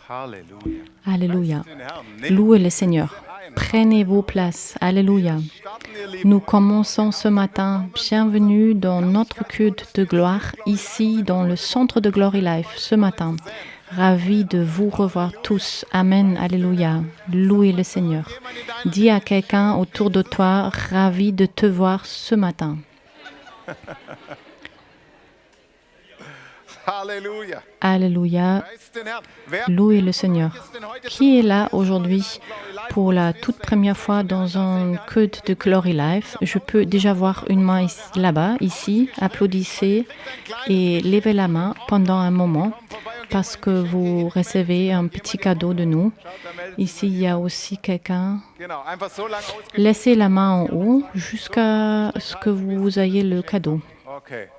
Halleluja. Alléluia. Preist den Herrn. Nehmt Louez le Seigneur. Prenez vos places. Alléluia. starten, ihr Lieben. Nous commençons ce matin. Bienvenue dans notre culte de gloire, ici dans le centre de Glory Life, ce matin. Ravi de vous revoir tous. Amen. Alléluia. Louez le Seigneur. Dis à quelqu'un autour de toi, ravi de te voir ce matin. Halleluja. Alléluia. Preist den Herrn. Wer Louez le Seigneur. ist denn heute Qui est là aujourd'hui pour la toute première fois dans un culte de Glory Life? Je peux déjà voir une main là-bas, ici. Applaudissez et levez la main pendant un moment parce que vous recevez un petit cadeau de nous. Ici, il y a aussi quelqu'un. Genau, einfach so lange ausgehen. Laissez la main en haut jusqu'à ce que vous ayez le cadeau. Okay. Ok.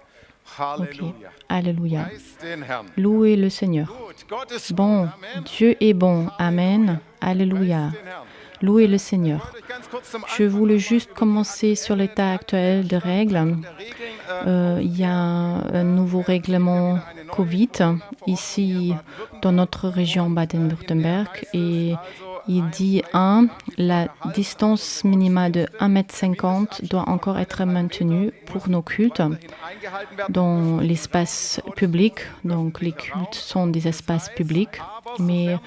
Halleluja. Alléluia. Preist den Herrn. Louez le Seigneur. Gut, Gott ist Bon, Amen. Dieu est bon. Amen. Alléluia. Den Herrn. Louez le Seigneur. Ich ganz kurz zum Je voulais juste commencer sur l'état actuel de règles. Regeln. Il y a un nouveau règlement Covid ici dans notre région Baden-Württemberg et il dit la distance minimale de 1,50 m doit encore être maintenue pour nos cultes Eingehalten werden. dans l'espace public. Donc les cultes sont des espaces publics, mais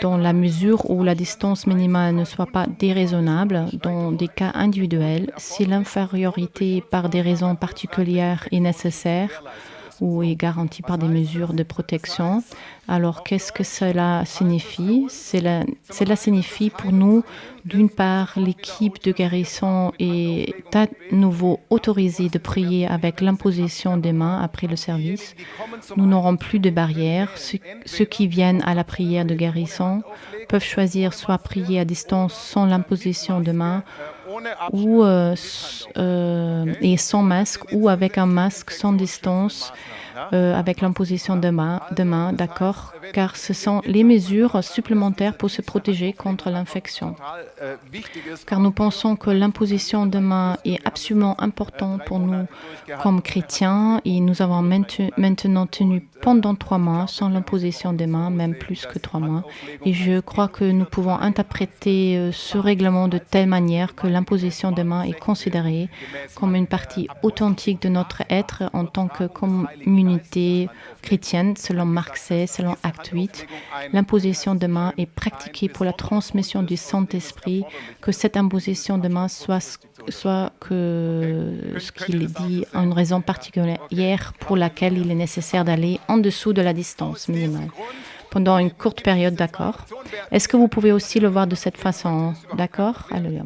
dans la mesure où la distance minimale ne soit pas déraisonnable, dans des cas individuels, si l'infériorité par des raisons particulières est nécessaire ou est garantie par des mesures de protection, alors qu'est-ce que cela signifie? Cela signifie pour nous, d'une part, l'équipe de guérison est à nouveau autorisée de prier avec l'imposition des mains après le service. Nous n'aurons plus de barrières. Ceux qui viennent à la prière de guérison peuvent choisir soit prier à distance sans l'imposition de mains ou et sans masque ou avec un masque sans distance avec l'imposition de main, d'accord, car ce sont les mesures supplémentaires pour se protéger contre l'infection. Car nous pensons que l'imposition de main est absolument importante pour nous comme chrétiens et nous avons maintenant tenu pendant 3 mois sans l'imposition des mains, même plus que 3 mois. Et je crois que nous pouvons interpréter ce règlement de telle manière que l'imposition des mains est considérée comme une partie authentique de notre être en tant que communauté chrétienne, selon Marc 16, selon Acte 8. L'imposition de main est pratiquée pour la transmission du Saint-Esprit, que cette imposition de main soit que ce qu'il est dit a une raison particulière pour laquelle il est nécessaire d'aller en dessous de la distance minimale pendant une courte période, d'accord? Est-ce que vous pouvez aussi le voir de cette façon, d'accord? Alléluia.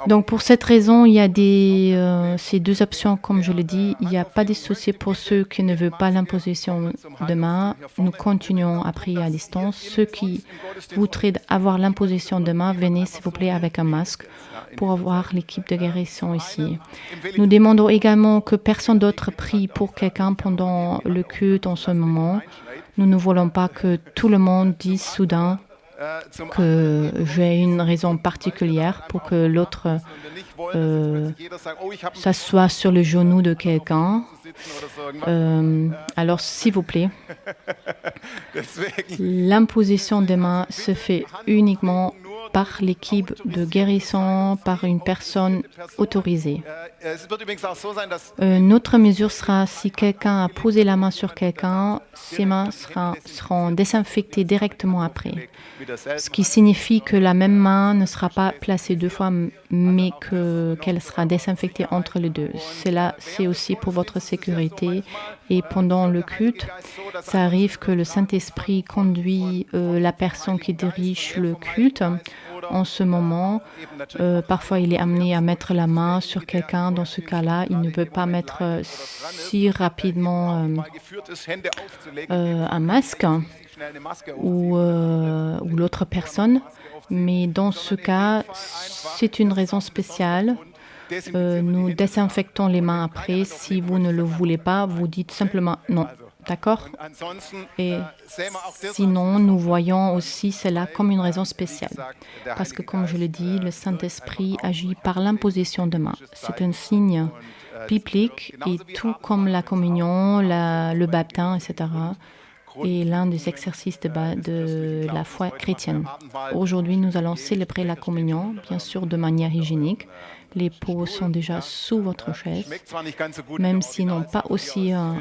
Donc pour cette raison, il y a ces 2 options, comme je l'ai dit. Il n'y a pas de souci pour ceux qui ne veulent pas l'imposition de main. Nous continuons à prier à distance. Ceux qui voudraient avoir l'imposition de main, venez s'il vous plaît avec un masque pour avoir l'équipe de guérison ici. Nous demandons également que personne d'autre prie pour quelqu'un pendant le culte en ce moment. Nous ne voulons pas que tout le monde dise soudain que j'ai une raison particulière pour que l'autre s'assoie sur le genou de quelqu'un. Alors, s'il vous plaît, l'imposition des mains se fait uniquement par l'équipe de guérison, par une personne autorisée. Notre mesure sera, si quelqu'un a posé la main sur quelqu'un, ses mains seront désinfectées directement après. Ce qui signifie que la même main ne sera pas placée 2 fois, mais qu'elle sera désinfectée entre les deux. Cela, c'est aussi pour votre sécurité. Et pendant le culte, ça arrive que le Saint-Esprit conduit la personne qui dirige le culte. En ce moment, parfois il est amené à mettre la main sur quelqu'un. Dans ce cas-là, il ne peut pas mettre si rapidement un masque ou l'autre personne. Mais dans ce cas, c'est une raison spéciale. Nous désinfectons les mains après. Si vous ne le voulez pas, vous dites simplement non. D'accord? Et sinon, nous voyons aussi cela comme une raison spéciale. Parce que, comme je le dis, le Saint-Esprit agit par l'imposition de main. C'est un signe biblique et tout comme la communion, le baptême, etc., est l'un des exercices de la foi chrétienne. Aujourd'hui, nous allons célébrer la communion, bien sûr de manière hygiénique. Les pots sont déjà sous votre chaise, même s'ils n'ont pas aussi un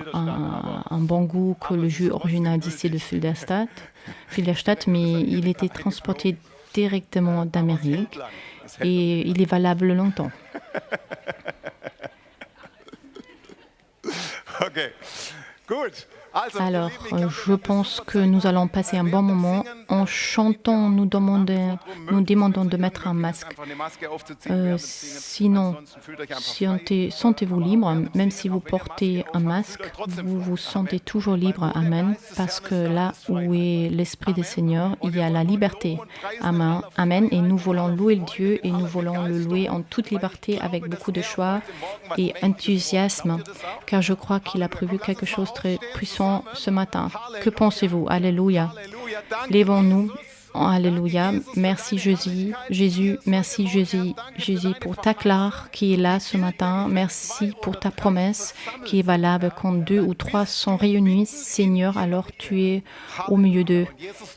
bon goût que le jus original d'ici de Filderstadt, mais il était transporté directement d'Amérique et il est valable longtemps. Okay. Gut. Alors, je pense que nous allons passer un bon moment en chantant, nous demandant de mettre un masque. Sinon, sentez-vous libre, même si vous portez un masque, vous vous sentez toujours libre. Amen. Parce que là où est l'Esprit du Seigneur, il y a la liberté. Amen. Amen. Et nous voulons louer Dieu et nous voulons le louer en toute liberté avec beaucoup de joie et enthousiasme, car je crois qu'il a prévu quelque chose de très puissant ce matin. Que pensez-vous? Alléluia. Lèvons-nous. Alléluia. Merci Jésus. Merci Jésus pour ta gloire qui est là ce matin. Merci pour ta promesse qui est valable quand 2 ou 3 sont réunis. Seigneur, alors tu es au milieu d'eux.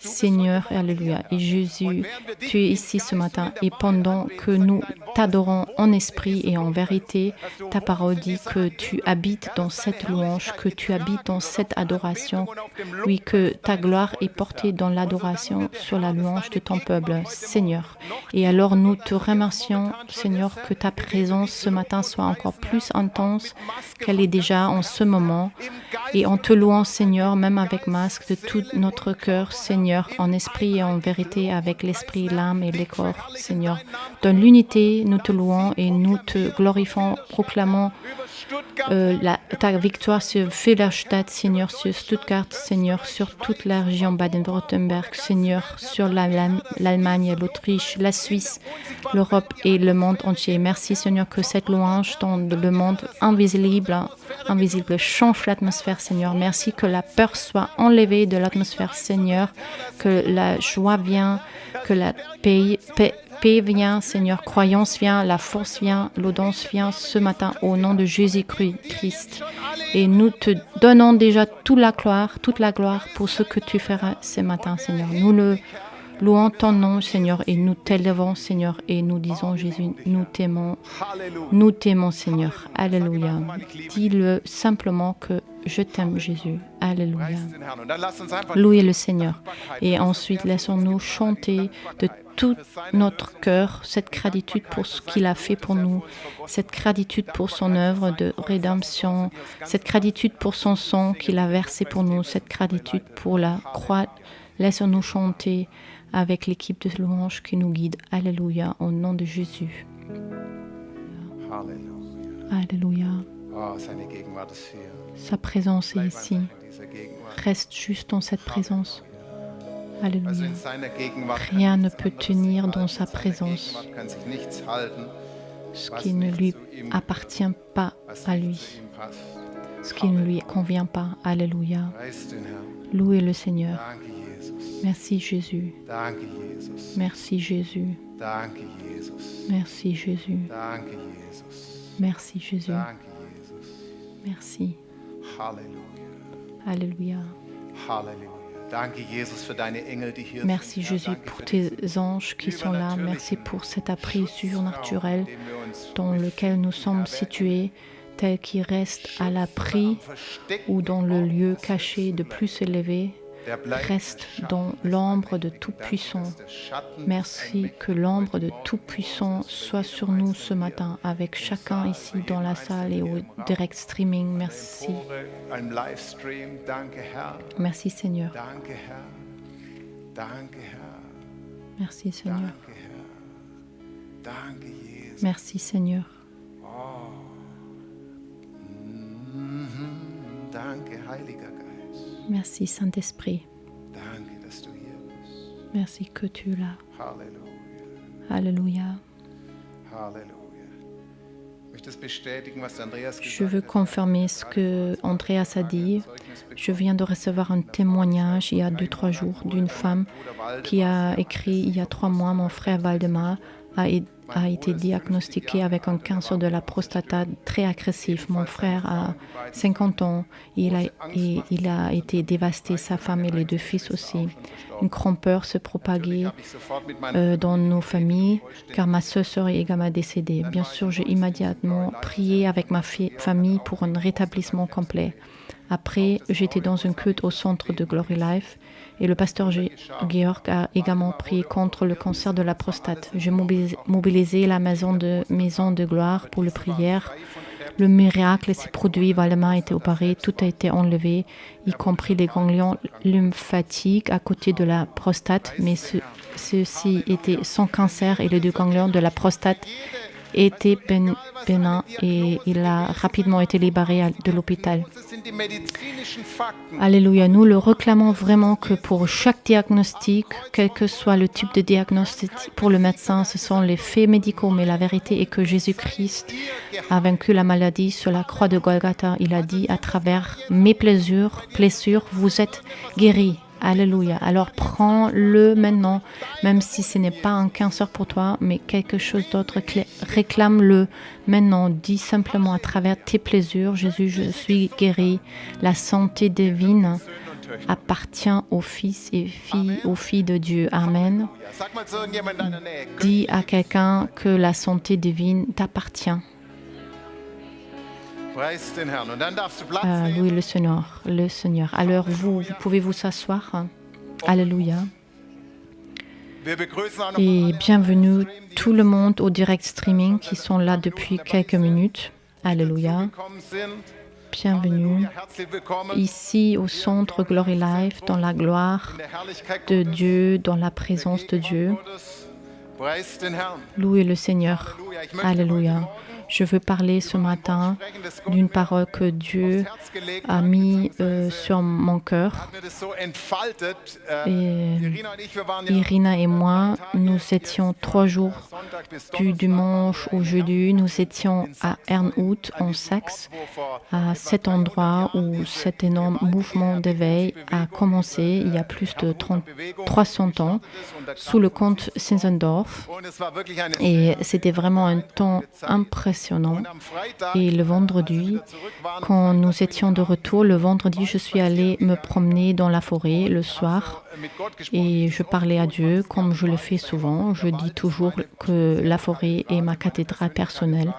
Seigneur, alléluia. Et Jésus, tu es ici ce matin. Et pendant que nous t'adorons en esprit et en vérité, ta parole dit que tu habites dans cette louange, que tu habites dans cette adoration. Oui, que ta gloire est portée dans l'adoration sur la louange de ton peuple, Seigneur. Et alors nous te remercions, Seigneur, que ta présence ce matin soit encore plus intense qu'elle est déjà en ce moment. Et en te louant, Seigneur, même avec masque, de tout notre cœur, Seigneur, en esprit et en vérité, avec l'esprit, l'âme et le corps, Seigneur. Dans l'unité, nous te louons et nous te glorifions, proclamons ta victoire sur Filderstadt, Seigneur, sur Stuttgart, Seigneur, sur toute la région Baden-Württemberg, Seigneur, sur l'Allemagne, l'Autriche, la Suisse, l'Europe et le monde entier. Merci, Seigneur, que cette louange dans le monde invisible change l'atmosphère, Seigneur. Merci que la peur soit enlevée de l'atmosphère, Seigneur, que la joie vient, que la paix vient, Seigneur, croyance vient, la force vient, l'audience vient ce matin au nom de Jésus-Christ. Et nous te donnons déjà toute la gloire pour ce que tu feras ce matin, Seigneur. Nous le louons ton nom, Seigneur, et nous t'élevons, Seigneur, et nous disons, Jésus, nous t'aimons, Seigneur. Alléluia. Dis-le simplement que je t'aime, Jésus. Alléluia. Louez le Seigneur. Et ensuite, laissons-nous chanter de tout notre cœur cette gratitude pour ce qu'il a fait pour nous, cette gratitude pour son œuvre de rédemption, cette gratitude pour son sang qu'il a versé pour nous, cette gratitude pour la croix. Laissons-nous chanter avec l'équipe de louange qui nous guide. Alléluia, au nom de Jésus. Alléluia. Sa présence est ici. Reste juste dans cette présence. Alléluia. Rien ne peut tenir dans sa présence. Ce qui ne lui appartient pas à lui. Ce qui ne lui convient pas. Alléluia. Louez le Seigneur. Merci Jésus. Merci Jésus. Merci Jésus. Merci Jésus. Merci. Alléluia. Merci Jésus pour tes anges qui sont là. Merci pour cet appris surnaturel dans lequel nous sommes situés, tel qu'il reste à l'abri ou dans le lieu caché de plus élevé, reste dans l'ombre de Tout-Puissant. Merci que l'ombre de Tout-Puissant soit sur nous ce matin, avec chacun ici dans la salle et au direct streaming. Merci. Merci Seigneur. Merci Seigneur. Merci Seigneur. Merci Saint-Esprit. Merci que tu es là. Alléluia. Je veux confirmer ce que Andreas a dit. Je viens de recevoir un témoignage il y a 2-3 jours d'une femme qui a écrit il y a 3 mois, mon frère Waldemar a été diagnostiqué avec un cancer de la prostate très agressif. Mon frère a 50 ans. Il a été dévasté, sa femme et les 2 fils aussi. Une grande peur se propaguait dans nos familles, car ma sœur est également décédée. Bien sûr, j'ai immédiatement prié avec ma famille pour un rétablissement complet. Après, j'étais dans une culte au centre de Glory Life et le pasteur Georg a également prié contre le cancer de la prostate. J'ai mobilisé la maison de gloire pour la prière. Le miracle s'est produit, Valdemar a été opéré, tout a été enlevé, y compris les ganglions lymphatiques à côté de la prostate, mais ceux-ci étaient sans cancer et les 2 ganglions de la prostate était bénin et il a rapidement été libéré de l'hôpital. Alléluia, nous le réclamons vraiment que pour chaque diagnostic, quel que soit le type de diagnostic pour le médecin, ce sont les faits médicaux, mais la vérité est que Jésus-Christ a vaincu la maladie sur la croix de Golgotha. Il a dit à travers mes blessures, vous êtes guéris. Alléluia. Alors prends-le maintenant, même si ce n'est pas un cancer pour toi, mais quelque chose d'autre. Réclame-le maintenant. Dis simplement à travers tes plaisirs, Jésus, je suis guéri. La santé divine appartient aux fils et filles de Dieu. Amen. Dis à quelqu'un que la santé divine t'appartient. Louez le Seigneur. Alors vous pouvez vous asseoir. Alléluia. Et bienvenue tout le monde au direct streaming qui sont là depuis quelques minutes. Alléluia. Bienvenue ici au centre Glory Life, dans la gloire de Dieu, dans la présence de Dieu. Louez le Seigneur. Alléluia. Je veux parler ce matin d'une parole que Dieu a mis sur mon cœur. Et Irina et moi, nous étions 3 jours du dimanche au jeudi. Nous étions à Herrnhut, en Saxe, à cet endroit où cet énorme mouvement d'éveil a commencé il y a plus de 300 ans, sous le comte Zinzendorf. Et c'était vraiment un temps impressionnant. Et le vendredi, quand nous étions de retour, je suis allée me promener dans la forêt le soir et je parlais à Dieu comme je le fais souvent. Je dis toujours que la forêt est ma cathédrale personnelle.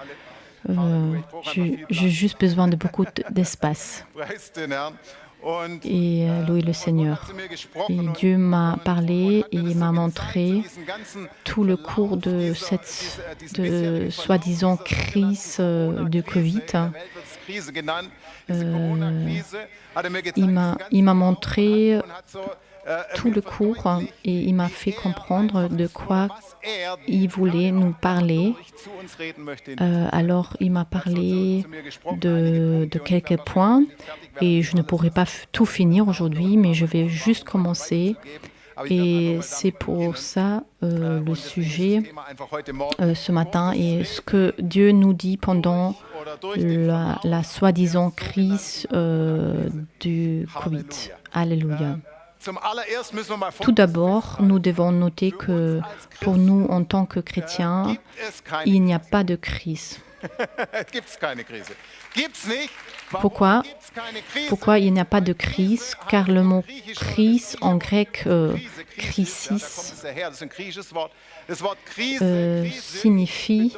J'ai juste besoin de beaucoup d'espace. Et louer le Seigneur. Et Dieu m'a parlé et m'a montré tout le cours de cette soi-disant crise de Covid. Il m'a montré tout le cours et il m'a fait comprendre de quoi il voulait nous parler. Alors il m'a parlé de quelques points et je ne pourrai pas tout finir aujourd'hui, mais je vais juste commencer. Et c'est pour ça le sujet ce matin et ce que Dieu nous dit pendant la soi-disant crise du Covid. Alléluia. Tout d'abord, nous devons noter que pour nous, en tant que chrétiens, il n'y a pas de crise. Pourquoi il n'y a pas de crise? Car le mot crise en grec, krisis, signifie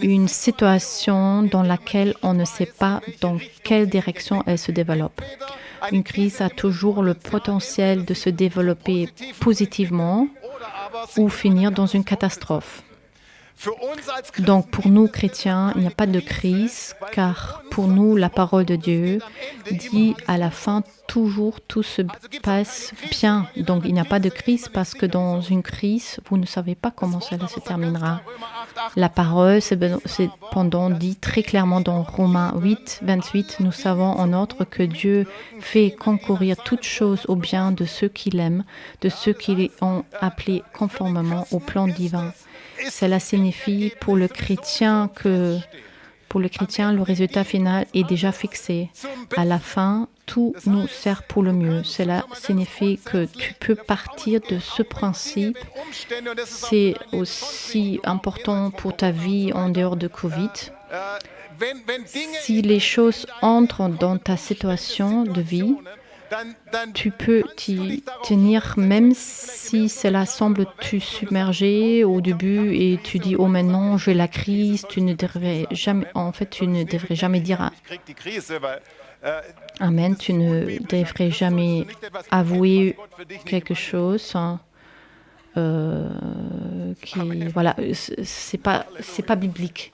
une situation dans laquelle on ne sait pas dans quelle direction elle se développe. Une crise a toujours le potentiel de se développer positivement ou finir dans une catastrophe. Donc pour nous chrétiens, il n'y a pas de crise, car pour nous, la parole de Dieu dit à la fin, toujours tout se passe bien. Donc il n'y a pas de crise parce que dans une crise, vous ne savez pas comment cela se terminera. La parole, cependant, dit très clairement dans Romains 8, 28, nous savons en ordre que Dieu fait concourir toutes choses au bien de ceux qui l'aiment, de ceux qui ont appelé conformément au plan divin. Cela signifie pour le chrétien que Pour le chrétien, le résultat final est déjà fixé. À la fin, tout nous sert pour le mieux. Cela signifie que tu peux partir de ce principe. C'est aussi important pour ta vie en dehors de Covid. Si les choses entrent dans ta situation de vie, tu peux t'y tenir même si cela semble te submerger au début et tu dis oh maintenant j'ai la crise. Tu ne devrais jamais dire Amen. Tu ne devrais jamais avouer quelque chose. C'est pas biblique.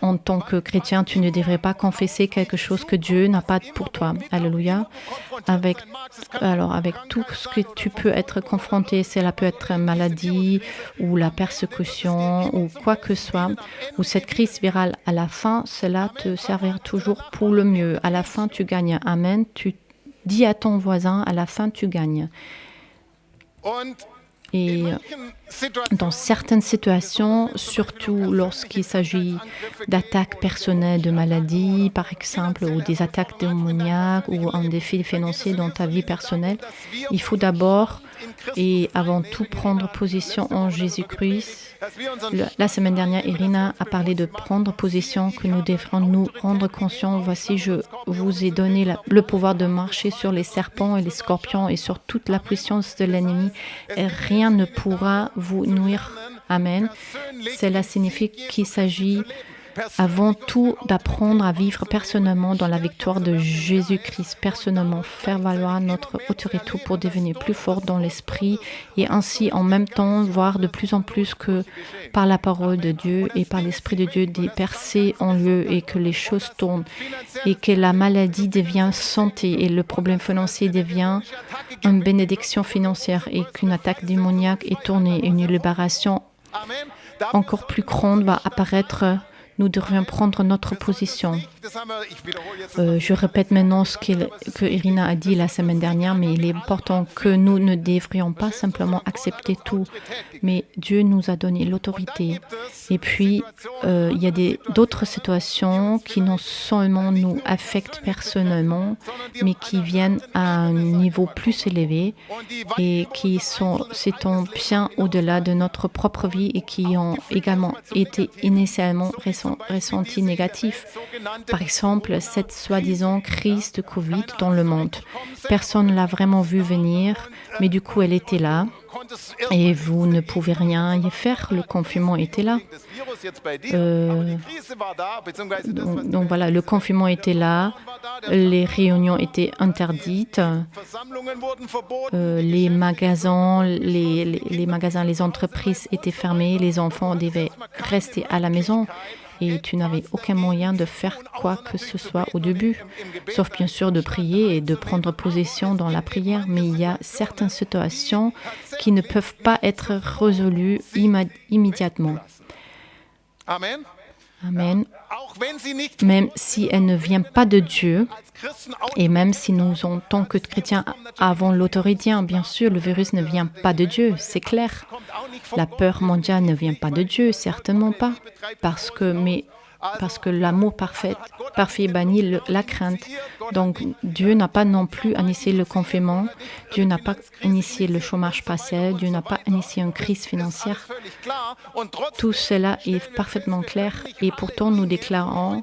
En tant que chrétien, tu ne devrais pas confesser quelque chose que Dieu n'a pas pour toi. Alléluia. Avec tout ce que tu peux être confronté, cela peut être une maladie ou la persécution ou quoi que ce soit, ou cette crise virale, à la fin, cela te servira toujours pour le mieux. À la fin, tu gagnes. Amen. Tu dis à ton voisin, à la fin, tu gagnes. Et dans certaines situations, surtout lorsqu'il s'agit d'attaques personnelles de maladies, par exemple, ou des attaques démoniaques ou un défi financier dans ta vie personnelle, il faut d'abord et avant tout prendre position en Jésus-Christ. La semaine dernière, Irina a parlé de prendre position, que nous devrons nous rendre conscients. Voici, je vous ai donné le pouvoir de marcher sur les serpents et les scorpions et sur toute la puissance de l'ennemi. Et rien ne pourra vous nuire. Amen. Cela signifie qu'il s'agit avant tout d'apprendre à vivre personnellement dans la victoire de Jésus-Christ, personnellement faire valoir notre autorité pour devenir plus fort dans l'esprit et ainsi en même temps voir de plus en plus que par la parole de Dieu et par l'esprit de Dieu des percées ont lieu et que les choses tournent et que la maladie devient santé et le problème financier devient une bénédiction financière et qu'une attaque démoniaque est tournée et une libération encore plus grande va apparaître. Nous devrions prendre notre position. Je répète maintenant ce que Irina a dit la semaine dernière, mais il est important que nous ne devrions pas simplement accepter tout, mais Dieu nous a donné l'autorité. Et puis, il y a d'autres situations qui non seulement nous affectent personnellement, mais qui viennent à un niveau plus élevé et qui s'étendent bien au-delà de notre propre vie et qui ont également été initialement ressenti négatif. Par exemple, cette soi-disant crise de Covid dans le monde. Personne ne l'a vraiment vue venir, mais du coup, elle était là. Et vous ne pouvez rien y faire, le confinement était là. Donc voilà, le confinement était là, les réunions étaient interdites, les magasins, les entreprises étaient fermées, les enfants devaient rester à la maison. Et tu n'avais aucun moyen de faire quoi que ce soit au début, sauf bien sûr de prier et de prendre position dans la prière. Mais il y a certaines situations qui ne peuvent pas être résolues immédiatement. Amen. Même si elle ne vient pas de Dieu, et même si nous, en tant que chrétiens, avons l'autorité, bien sûr, le virus ne vient pas de Dieu, c'est clair. La peur mondiale ne vient pas de Dieu, certainement pas, parce que l'amour parfait bannit la crainte. Donc, Dieu n'a pas non plus initié le confinement, Dieu n'a pas initié le chômage partiel, Dieu n'a pas initié une crise financière. Tout cela est parfaitement clair et pourtant nous déclarons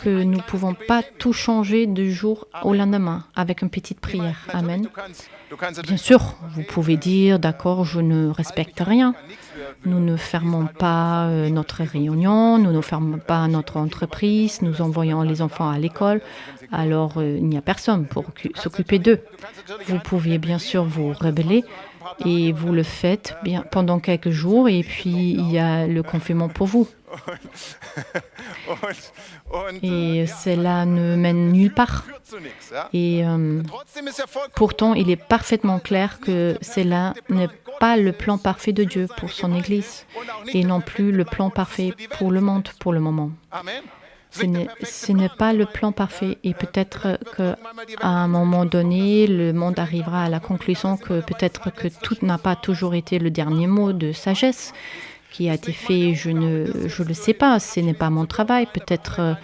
que nous ne pouvons pas tout changer du jour au lendemain avec une petite prière. Amen. Bien sûr, vous pouvez dire, d'accord, je ne respecte rien. Nous ne fermons pas notre réunion, nous ne fermons pas notre entreprise, nous envoyons les enfants à l'école. Alors, il n'y a personne pour s'occuper d'eux. Vous pouviez bien sûr vous rebeller et vous le faites bien pendant quelques jours et puis il y a le confinement pour vous. Et cela ne mène nulle part. Et pourtant, il est parfaitement clair que cela n'est pas le plan parfait de Dieu pour son Église et non plus le plan parfait pour le monde pour le moment. Ce n'est pas le plan parfait et peut-être qu'à un moment donné, le monde arrivera à la conclusion que peut-être que tout n'a pas toujours été le dernier mot de sagesse, qui a été fait, je le sais pas, ce n'est pas mon travail. Peut-être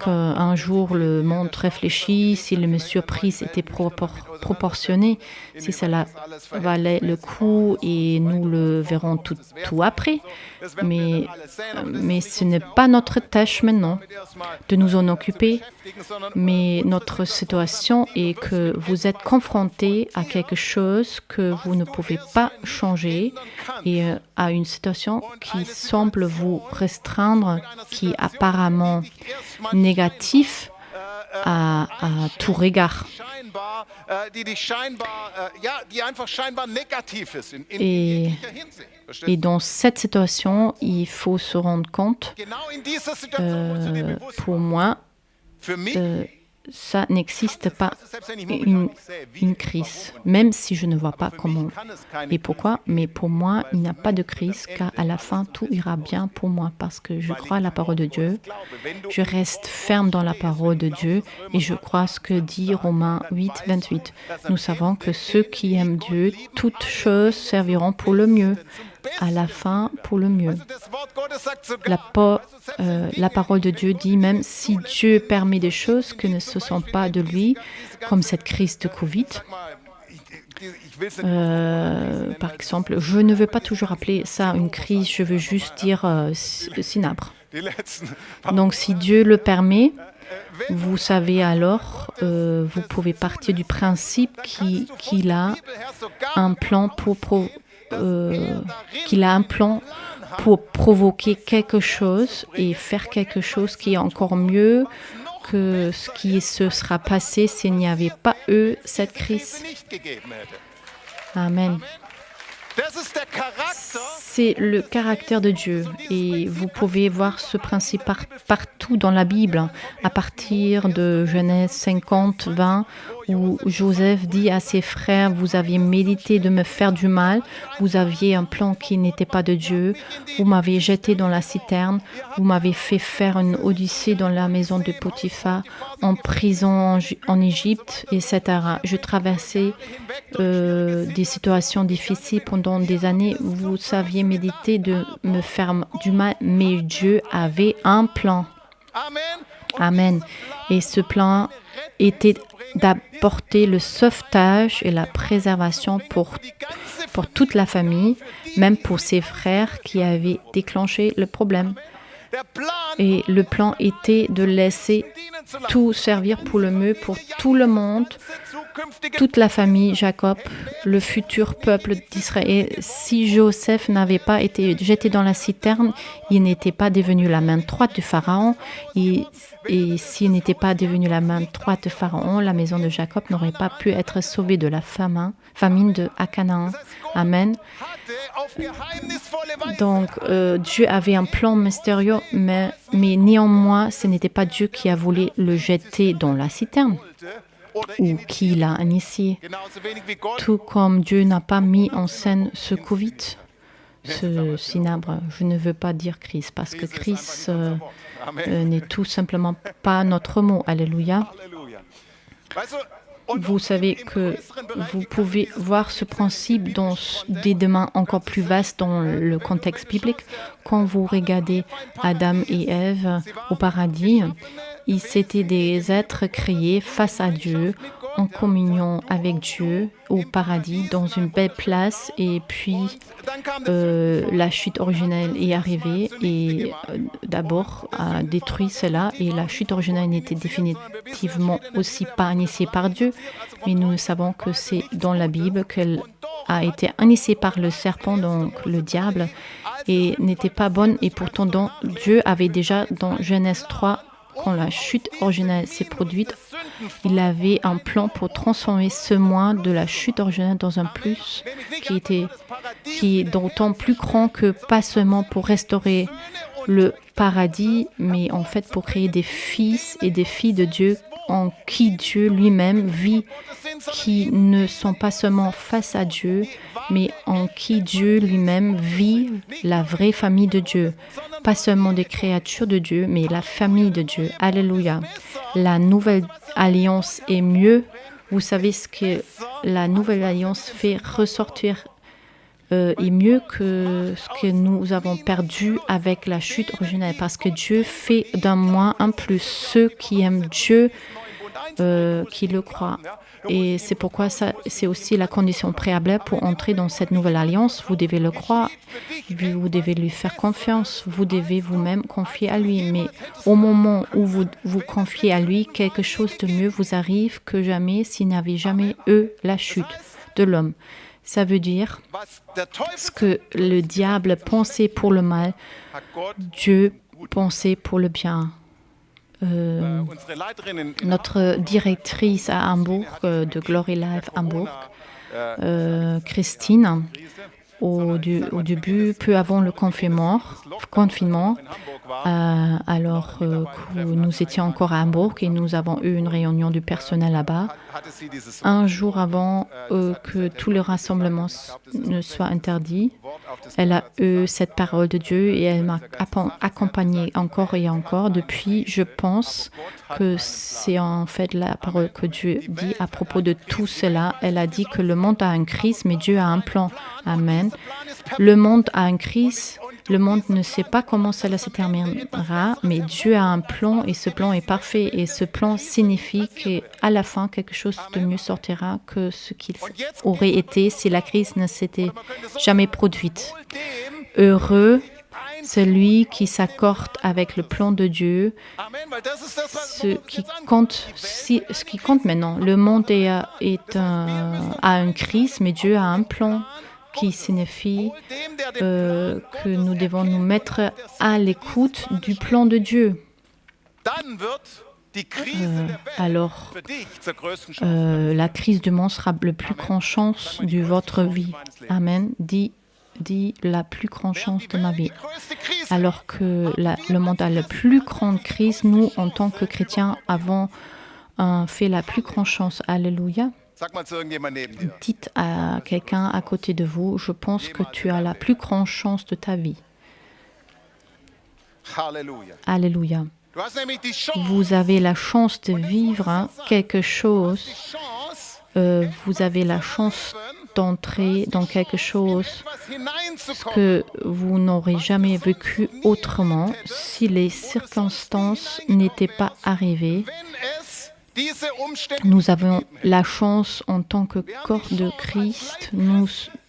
qu'un jour le monde réfléchit, si les mesures prises étaient proportionnées, si cela valait le coup et nous le verrons tout après. Mais ce n'est pas notre tâche maintenant de nous en occuper. Mais notre situation est que vous êtes confrontés à quelque chose que vous ne pouvez pas changer et à une situation qui semble vous restreindre, qui est apparemment négatif à tout regard. Et dans cette situation, il faut se rendre compte, pour moi, ça n'existe pas une crise, même si je ne vois pas comment et pourquoi, mais pour moi, il n'y a pas de crise, car à la fin, tout ira bien pour moi, parce que je crois à la parole de Dieu, je reste ferme dans la parole de Dieu, et je crois ce que dit Romains 8, 28. Nous savons que ceux qui aiment Dieu, toutes choses serviront pour le mieux, à la fin pour le mieux. La parole de Dieu dit même si Dieu permet des choses qui ne se sont pas de lui, comme cette crise de Covid. Par exemple, je ne veux pas toujours appeler ça une crise, je veux juste dire cinabre. Donc si Dieu le permet, vous savez alors, vous pouvez partir du principe qu'il a un plan pour provoquer quelque chose et faire quelque chose qui est encore mieux que ce qui se sera passé s'il n'y avait pas eu cette crise. Amen. C'est le caractère de Dieu et vous pouvez voir ce principe partout dans la Bible, à partir de Genèse 50, 20, où Joseph dit à ses frères, vous aviez médité de me faire du mal, vous aviez un plan qui n'était pas de Dieu, vous m'avez jeté dans la citerne, vous m'avez fait faire une odyssée dans la maison de Potiphar, en prison en Égypte, etc. Je traversais des situations difficiles pendant des années, vous saviez méditer de me faire du mal, mais Dieu avait un plan. Amen. Et ce plan était d'apporter le sauvetage et la préservation pour toute la famille, même pour ses frères qui avaient déclenché le problème. Et le plan était de laisser tout servir pour le mieux, pour tout le monde, toute la famille Jacob, le futur peuple d'Israël. Si Joseph n'avait pas été jeté dans la citerne, il n'était pas devenu la main droite du Pharaon. Et s'il n'était pas devenu la main droite de Pharaon, la maison de Jacob n'aurait pas pu être sauvée de la famine à Canaan. Amen. Donc, Dieu avait un plan mystérieux, mais néanmoins, ce n'était pas Dieu qui a voulu le jeter dans la citerne ou qui l'a initié. Tout comme Dieu n'a pas mis en scène ce Covid, ce cinabre. Je ne veux pas dire crise, parce que crise n'est tout simplement pas notre mot. Alléluia. Vous savez que vous pouvez voir ce principe dans des domaines encore plus vastes dans le contexte biblique. Quand vous regardez Adam et Ève au paradis, ils étaient des êtres créés face à Dieu, en communion avec Dieu, au paradis, dans une belle place. Et puis, la chute originelle est arrivée et d'abord a détruit cela. Et la chute originelle n'était définitivement aussi pas initiée par Dieu. Mais nous savons que c'est dans la Bible qu'elle a été initiée par le serpent, donc le diable, et n'était pas bonne. Et pourtant, Dieu avait déjà, dans Genèse 3, quand la chute originelle s'est produite, il avait un plan pour transformer ce moins de la chute originelle dans un plus qui est d'autant plus grand que pas seulement pour restaurer le paradis, mais en fait pour créer des fils et des filles de Dieu en qui Dieu lui-même vit, qui ne sont pas seulement face à Dieu, mais en qui Dieu lui-même vit la vraie famille de Dieu. Pas seulement des créatures de Dieu, mais la famille de Dieu. Alléluia. La nouvelle alliance est mieux. Vous savez ce que la nouvelle alliance fait ressortir est mieux que ce que nous avons perdu avec la chute originelle, parce que Dieu fait d'un moins un plus. Ceux qui aiment Dieu, qui le croient. Et c'est pourquoi c'est aussi la condition préalable pour entrer dans cette nouvelle alliance. Vous devez le croire, vous devez lui faire confiance, vous devez vous-même confier à lui. Mais au moment où vous vous confiez à lui, quelque chose de mieux vous arrive que jamais s'il n'avait jamais eu la chute de l'homme. Ça veut dire ce que le diable pensait pour le mal, Dieu pensait pour le bien. Notre directrice à Hambourg, de Glory Life Hambourg, Christine, au début, peu avant le confinement, alors que nous étions encore à Hambourg et nous avons eu une réunion du personnel là-bas, un jour avant que tout le rassemblement ne soit interdit, elle a eu cette parole de Dieu et elle m'a accompagnée encore et encore. Depuis, je pense que c'est en fait la parole que Dieu dit à propos de tout cela. Elle a dit que le monde a une crise, mais Dieu a un plan. Amen. Le monde a une crise. Le monde ne sait pas comment cela se terminera, mais Dieu a un plan et ce plan est parfait. Et ce plan signifie qu'à la fin, quelque chose de mieux sortira que ce qu'il aurait été si la crise ne s'était jamais produite. Heureux celui qui s'accorde avec le plan de Dieu, ce qui compte maintenant. Le monde a une crise, mais Dieu a un plan qui signifie que nous devons nous mettre à l'écoute du plan de Dieu. Alors, la crise du monde sera la plus grande chance de votre vie. Amen. Dit la plus grande chance de ma vie. Alors que le monde a la plus grande crise, nous, en tant que chrétiens, avons fait la plus grande chance. Alléluia. Dites à quelqu'un à côté de vous, je pense que tu as la plus grande chance de ta vie. Alléluia. Vous avez la chance de vivre quelque chose. Vous avez la chance d'entrer dans quelque chose que vous n'aurez jamais vécu autrement si les circonstances n'étaient pas arrivées. Nous avons la chance en tant que corps de Christ, nous,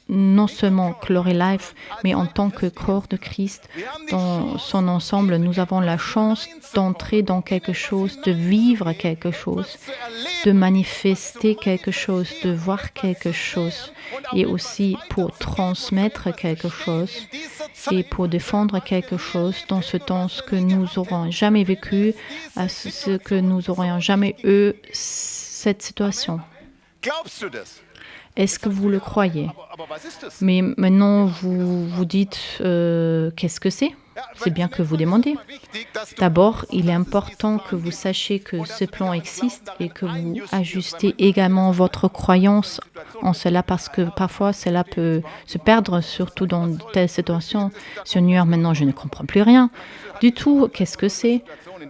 non seulement Glory Life, mais en tant que corps de Christ dans son ensemble, nous avons la chance d'entrer dans quelque chose, de vivre quelque chose, de manifester quelque chose, de voir quelque chose, et aussi pour transmettre quelque chose et pour défendre quelque chose dans ce temps que nous n'aurons jamais vécu, à ce que nous n'aurions jamais eu cette situation. Est-ce que vous le croyez? Mais maintenant, vous vous dites, qu'est-ce que c'est? C'est bien que vous demandez. D'abord, il est important que vous sachiez que ce plan existe et que vous ajustez également votre croyance en cela, parce que parfois cela peut se perdre, surtout dans de telles situations. Seigneur, maintenant je ne comprends plus rien du tout. Qu'est-ce que c'est?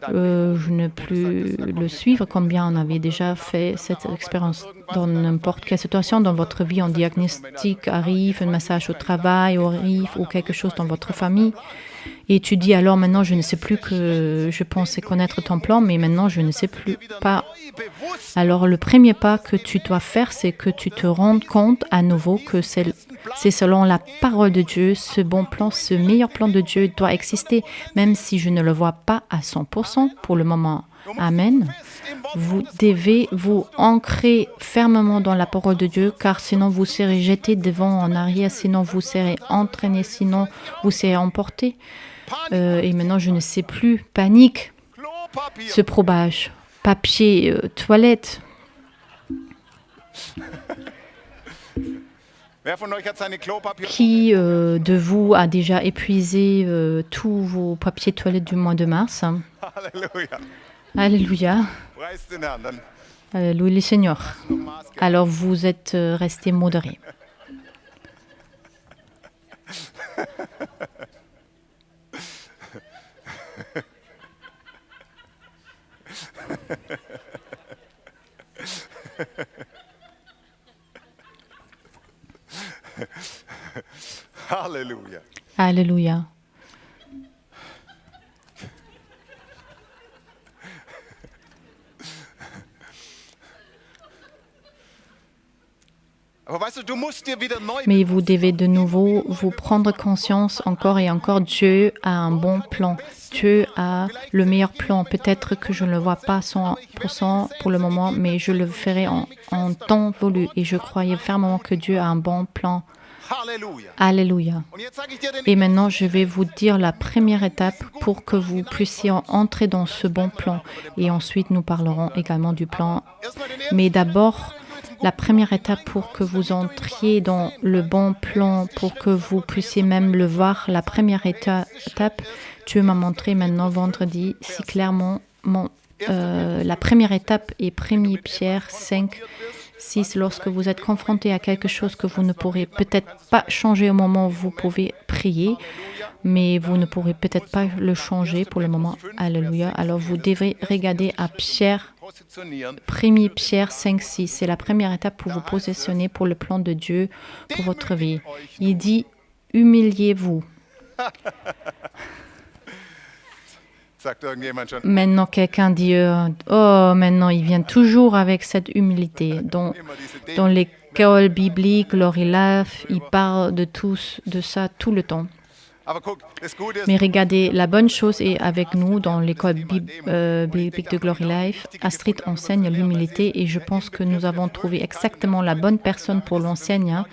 Je ne plus le suivre. Combien on avait déjà fait cette expérience dans n'importe quelle situation dans votre vie, un diagnostic arrive, un message au travail arrive ou quelque chose dans votre famille. Et tu dis alors maintenant je ne sais plus que je pensais connaître ton plan, mais maintenant je ne sais plus pas. Alors le premier pas que tu dois faire, c'est que tu te rendes compte à nouveau que c'est selon la parole de Dieu, ce bon plan, ce meilleur plan de Dieu doit exister, même si je ne le vois pas à 100% pour le moment. Amen. Vous devez vous ancrer fermement dans la parole de Dieu, car sinon vous serez jeté devant en arrière, sinon vous serez entraîné, sinon vous serez emporté. Et maintenant, je ne sais plus. Panique, se propage. Papier, toilette. Qui de vous a déjà épuisé tous vos papiers toilettes du mois de mars? Alléluia. Louez le Seigneur. Alors vous êtes resté modéré. Halleluja. Alléluia. Aber weißt du, du musst dir wieder neu Mais vous devez de nouveau vous prendre conscience encore et encore, Dieu a un bon plan. Dieu a le meilleur plan. Peut-être que je ne le vois pas 100% pour le moment, mais je le ferai en temps voulu. Et je croyais fermement que Dieu a un bon plan. Halleluja. Alléluia. Und jetzt sage ich dir den Et maintenant, je vais vous dire la première étape pour que vous puissiez entrer dans ce bon plan. Et ensuite, nous parlerons également du plan. erstmal den ersten Mais d'abord, la première étape pour que vous entriez dans le bon plan, pour que vous puissiez même le voir, la première étape, Dieu m'a montré maintenant vendredi si clairement la première étape est 1 Pierre 5, 6. Lorsque vous êtes confronté à quelque chose que vous ne pourrez peut-être pas changer au moment où vous pouvez prier, mais vous ne pourrez peut-être pas le changer pour le moment. Alléluia. Alors vous devrez regarder à positionieren. 1 Pierre 5, 6. C'est la première étape pour vous positionner pour le plan de Dieu pour votre vie. Il dit, humiliez-vous. Sagt irgendjemand schon. Maintenant, quelqu'un dit, oh, maintenant, il vient toujours avec cette humilité. Dans l'école biblique, Laurie Laff, il parle de ça tout le temps. Aber guck, das Gute ist, Mais regardez, la bonne chose est avec nous dans l'école biblique de Glory Life. Astrid enseigne l'humilité et je pense que nous avons trouvé exactement la bonne personne pour l'enseigner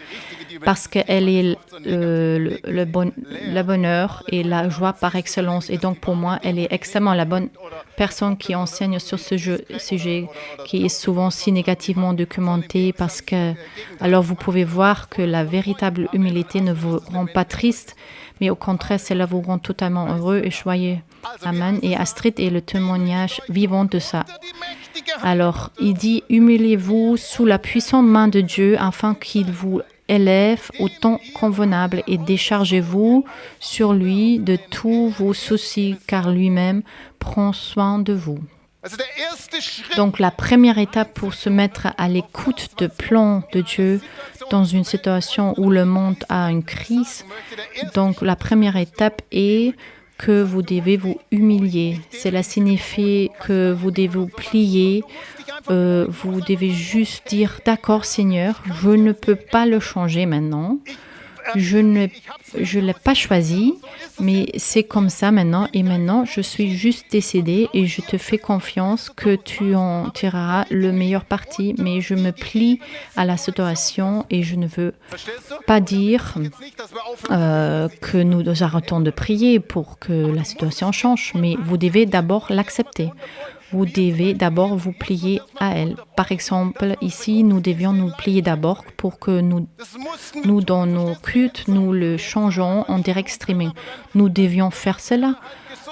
parce qu'elle est le bonheur et la joie par excellence. Et donc pour moi, elle est extrêmement la bonne personne qui enseigne sur ce sujet qui est souvent si négativement documenté parce que alors vous pouvez voir que la véritable humilité ne vous rend pas triste, mais au contraire, cela vous rend totalement heureux et joyeux. Amen. Et Astrid est le témoignage vivant de ça. die mächtige Hand. Alors, il dit, humiliez-vous sous la puissante main de Dieu afin qu'il vous élève au temps convenable et déchargez-vous sur lui de tous vos soucis car lui-même prend soin de vous. Also der erste Schritt, Donc la première étape pour se mettre à l'écoute de plan de Dieu dans une situation où le monde a une crise, donc la première étape est que vous devez vous humilier. Cela signifie que vous devez vous plier, vous devez juste dire « D'accord Seigneur, je ne peux pas le changer maintenant, je ne l'ai pas choisi, mais c'est comme ça maintenant et maintenant je suis juste décédé et je te fais confiance que tu en tireras le meilleur parti, mais je me plie à la situation et je ne veux verstehst du? pas dire Jetzt nicht, dass wir aufhören. que nous arrêtons de prier pour que la situation change, mais vous devez d'abord l'accepter. Vous devez d'abord vous plier à elle. Par exemple, ici, nous devions nous plier d'abord pour que Das mussten nous dans nos cultes, nous le changeons en direct streaming. Nous devions faire cela.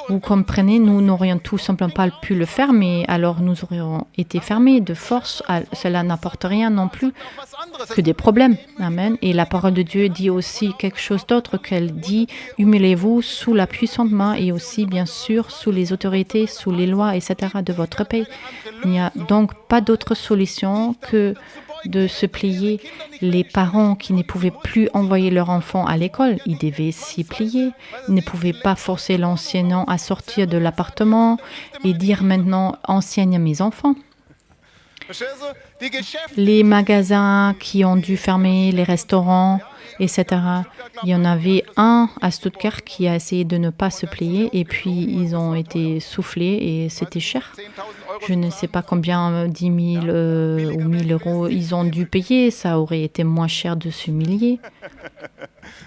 Vous comprenez, nous n'aurions tout simplement pas pu le faire, mais alors nous aurions été fermés de force. Cela n'apporte rien non plus was anderes. que des problèmes. Amen. Et la parole de Dieu dit aussi quelque chose d'autre qu'elle dit, humiliez-vous sous la puissante main et aussi bien sûr sous les autorités, sous les lois, etc. de votre pays. Il n'y a donc pas d'autre solution que de se plier. Les parents qui ne pouvaient plus envoyer leur enfant à l'école, ils devaient s'y plier. Ils ne pouvaient pas forcer l'enseignant à sortir de l'appartement et dire maintenant enseigne à mes enfants. Verstehst du? Die Geschäfte, Les magasins qui ont dû fermer, les restaurants, etc. Il y en avait un à Stuttgart qui a essayé de ne pas se plier et puis ils ont été soufflés et c'était cher. 10.000 Euro. Je ne sais pas combien, 10 000 ou 1 000 euros ils ont dû payer. Ça aurait été moins cher de s'humilier.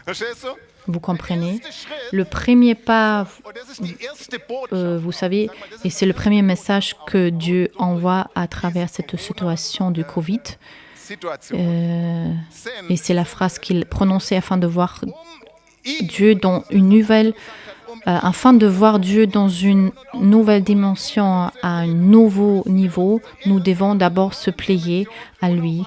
Verstehst du? Vous comprenez? Der Schritt, Le premier pas, und das ist die erste Botschaft. vous savez, et c'est le premier message que Dieu envoie à travers cette situation du Covid. Situation. Et c'est la phrase qu'il prononçait afin de voir Ihn Dieu dans une nouvelle, afin de voir Dieu dans une nouvelle dimension, à un nouveau niveau, nous devons d'abord se plier à lui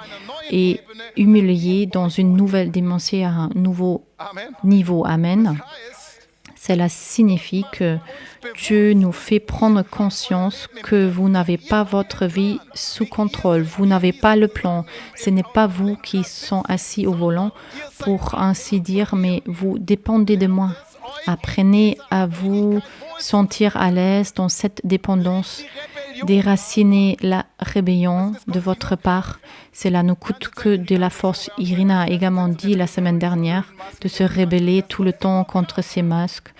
et humilier dans une nouvelle dimension, à un nouveau Amen. niveau. Amen. Heißt, Cela signifie que Dieu nous fait prendre conscience que vous n'avez pas votre vie sous contrôle, vous n'avez pas le plan. Ce n'est pas vous qui sont assis au volant, pour ainsi dire, mais vous dépendez de moi. Apprenez à vous sentir à l'aise dans cette dépendance. Déracinez la rébellion de votre part. Cela ne coûte que de la force. Irina a également dit la semaine dernière de se rebeller tout le temps contre ces masques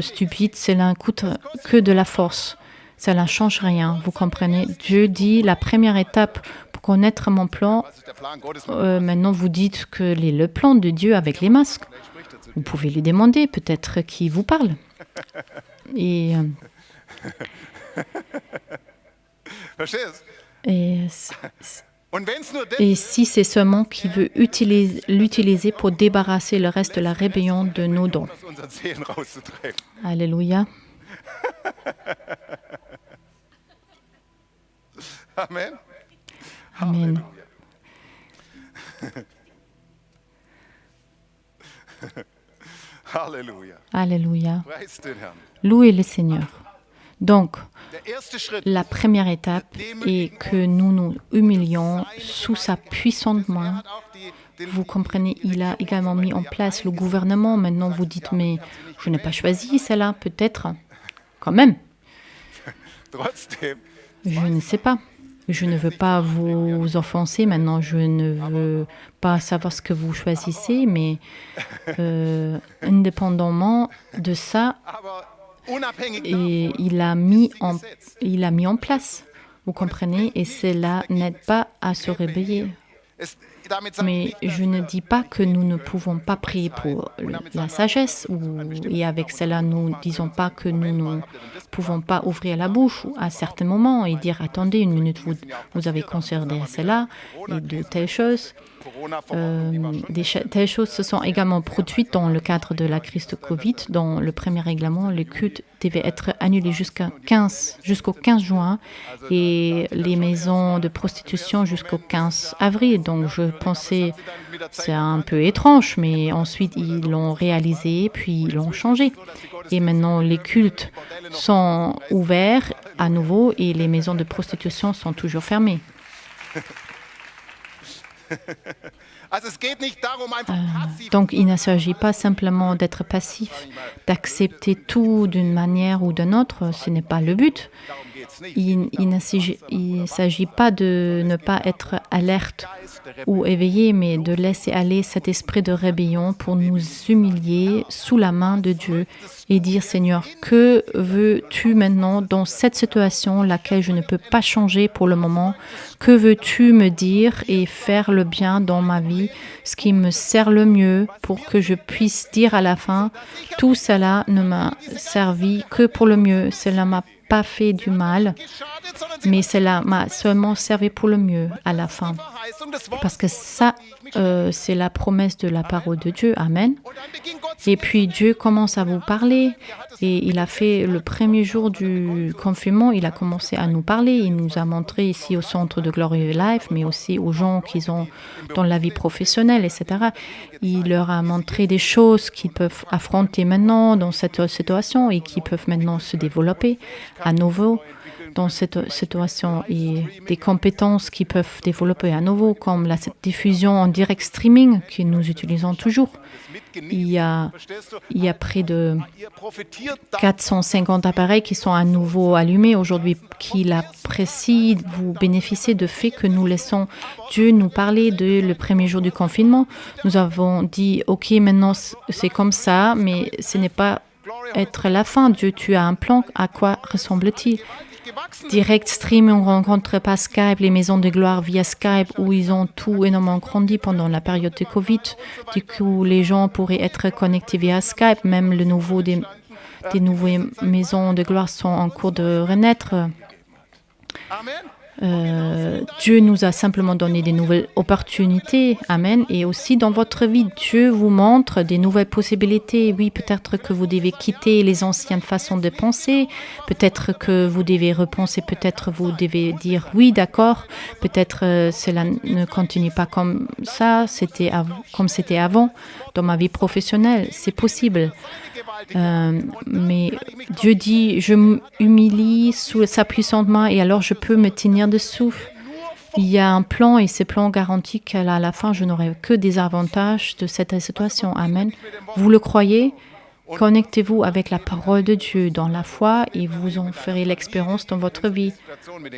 stupides. Cela ne coûte que de la force. Cela ne change rien, vous comprenez. Dieu dit la première étape pour connaître mon plan. Maintenant, vous dites que le plan de Dieu avec les masques. Vous pouvez lui demander peut-être qui vous parle. Et si c'est seulement qu'il veut l'utiliser pour débarrasser le reste de la rébellion de nos dons. Alléluia. Amen. Amen. Halleluja. Alléluia. Preis den Herrn. Louez le Seigneur. Donc, Der erste Schritt la première étape est que nous nous humilions sous sa puissante main. Vous comprenez, il a également mis en place le gouvernement. Maintenant, vous dites, mais je n'ai pas choisi cela, peut-être. Quand même, trotzdem je ne sais pas. Je ne veux pas vous offenser. Maintenant, je ne veux pas savoir ce que vous choisissez, mais indépendamment de ça, aber unabhängig et il a mis en place. Vous comprenez? Et cela n'aide pas à se réveiller. damit sagt Mais je ne dis pas que nous ne pouvons pas prier pour la sagesse, et avec cela, nous ne disons pas que nous ne pouvons pas ouvrir la bouche à certains moments et dire, attendez une minute, vous avez considéré cela et de telles choses. Telles choses se sont également produites dans le cadre de la crise de Covid. Dans le premier règlement, le culte devait être annulé jusqu'au 15 juin et les maisons de prostitution jusqu'au 15 avril. Donc je pensais, c'est un peu étrange, mais ensuite ils l'ont réalisé, puis ils l'ont changé. Et maintenant, les cultes sont ouverts à nouveau et les maisons de prostitution sont toujours fermées. Also es geht nicht darum, einfach passiv Donc, il ne s'agit pas simplement d'être passif, d'accepter tout d'une manière ou d'une autre. Ce n'est pas le but. darum geht's nicht. Il ne s'agit pas de ne pas être alerte ou éveillé, mais de laisser aller cet esprit de rébellion pour nous humilier sous la main de Dieu et dire, Seigneur, que veux-tu maintenant dans cette situation laquelle je ne peux pas changer pour le moment? Que veux-tu me dire et faire le bien dans ma vie, ce qui me sert le mieux pour que je puisse dire à la fin, tout cela ne m'a servi que pour le mieux, cela m'a pas fait du mal, Geschadet, sondern sie mais cela m'a seulement servi pour le mieux à la fin. Verheißung des Wortes. Parce que ça, c'est la promesse de la parole de Dieu. Amen. Und dann beginnt Gott zu Et puis Dieu commence à vous parler et il a fait le premier jour du confinement, il a commencé à nous parler. Il nous a montré ici au centre de Glorieux Life, mais aussi aux gens qui sont dans la vie professionnelle, etc. Il leur a montré des choses qu'ils peuvent affronter maintenant dans cette situation et qui peuvent maintenant se développer à nouveau dans cette situation et des compétences qui peuvent développer à nouveau, comme la cette diffusion en direct streaming que nous utilisons toujours. Il y a près de ihr profitiert da 450 appareils qui sont à nouveau allumés aujourd'hui, qui l'apprécient. Vous bénéficiez du fait que nous laissons Dieu nous parler le premier jour du confinement. Nous avons dit, OK, maintenant c'est comme ça, mais ce n'est pas être la fin. Dieu, tu as un plan. À quoi ressemble-t-il? gewachsen. Direct stream, on ne rencontre pas Skype, les maisons de gloire via Skype, où ils ont tout énormément grandi pendant la période de Covid. Du coup, les gens pourraient être connectés via Skype. Même des nouvelles maisons de gloire sont en cours de renaître. Amen. Dieu nous a simplement donné des nouvelles opportunités. Amen. Et aussi dans votre vie, Dieu vous montre des nouvelles possibilités. Oui, peut-être que vous devez quitter les anciennes façons de penser. Peut-être que vous devez repenser. Peut-être vous devez dire oui, d'accord. Peut-être cela ne continue pas comme ça, comme c'était avant dans ma vie professionnelle. C'est possible. Mais Dieu dit, je m'humilie sous sa puissante main et alors je peux me tenir dessous. Il y a un plan et ce plan garantit qu'à la fin, je n'aurai que des avantages de cette situation. Amen. Vous le croyez? Connectez-vous avec la parole de Dieu dans la foi et vous en ferez l'expérience dans votre vie.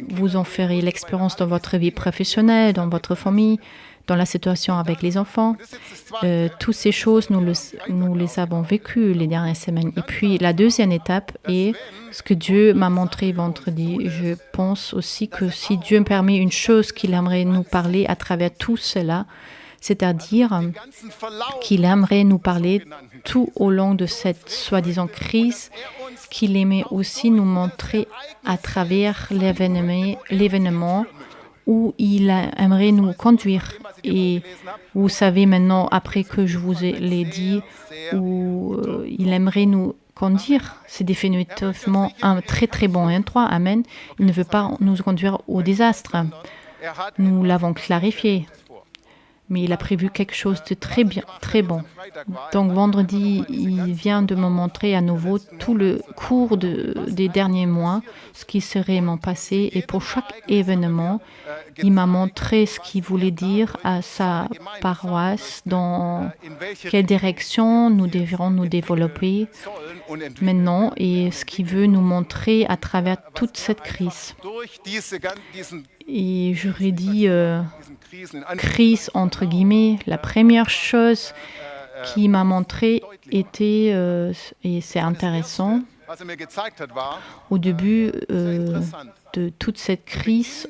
Vous en ferez l'expérience dans votre vie professionnelle, dans votre famille, dans la situation avec les enfants. Toutes ces choses, nous les avons vécues les dernières semaines. Et puis, la deuxième étape est ce que Dieu m'a montré vendredi. Je pense aussi que si Dieu me permet une chose qu'il aimerait nous parler à travers tout cela, c'est-à-dire qu'il aimerait nous parler tout au long de cette soi-disant crise, qu'il aimait aussi nous montrer à travers l'événement où il aimerait nous conduire. Et vous savez maintenant, après que je vous l'ai dit, où il aimerait nous conduire, c'est définitivement un très très bon endroit. Amen. Il ne veut pas nous conduire au désastre. Nous l'avons clarifié. Mais il a prévu quelque chose de très bien, très bon. Donc vendredi, il vient de me montrer à nouveau tout le cours des derniers mois, ce qui serait mon passé. Et pour chaque événement, il m'a montré ce qu'il voulait dire à sa paroisse, dans quelle direction nous devrons nous développer maintenant et ce qu'il veut nous montrer à travers toute cette crise. Et j'aurais dit crise entre guillemets. La première chose qu'il m'a montré était, et c'est intéressant, au début de toute cette crise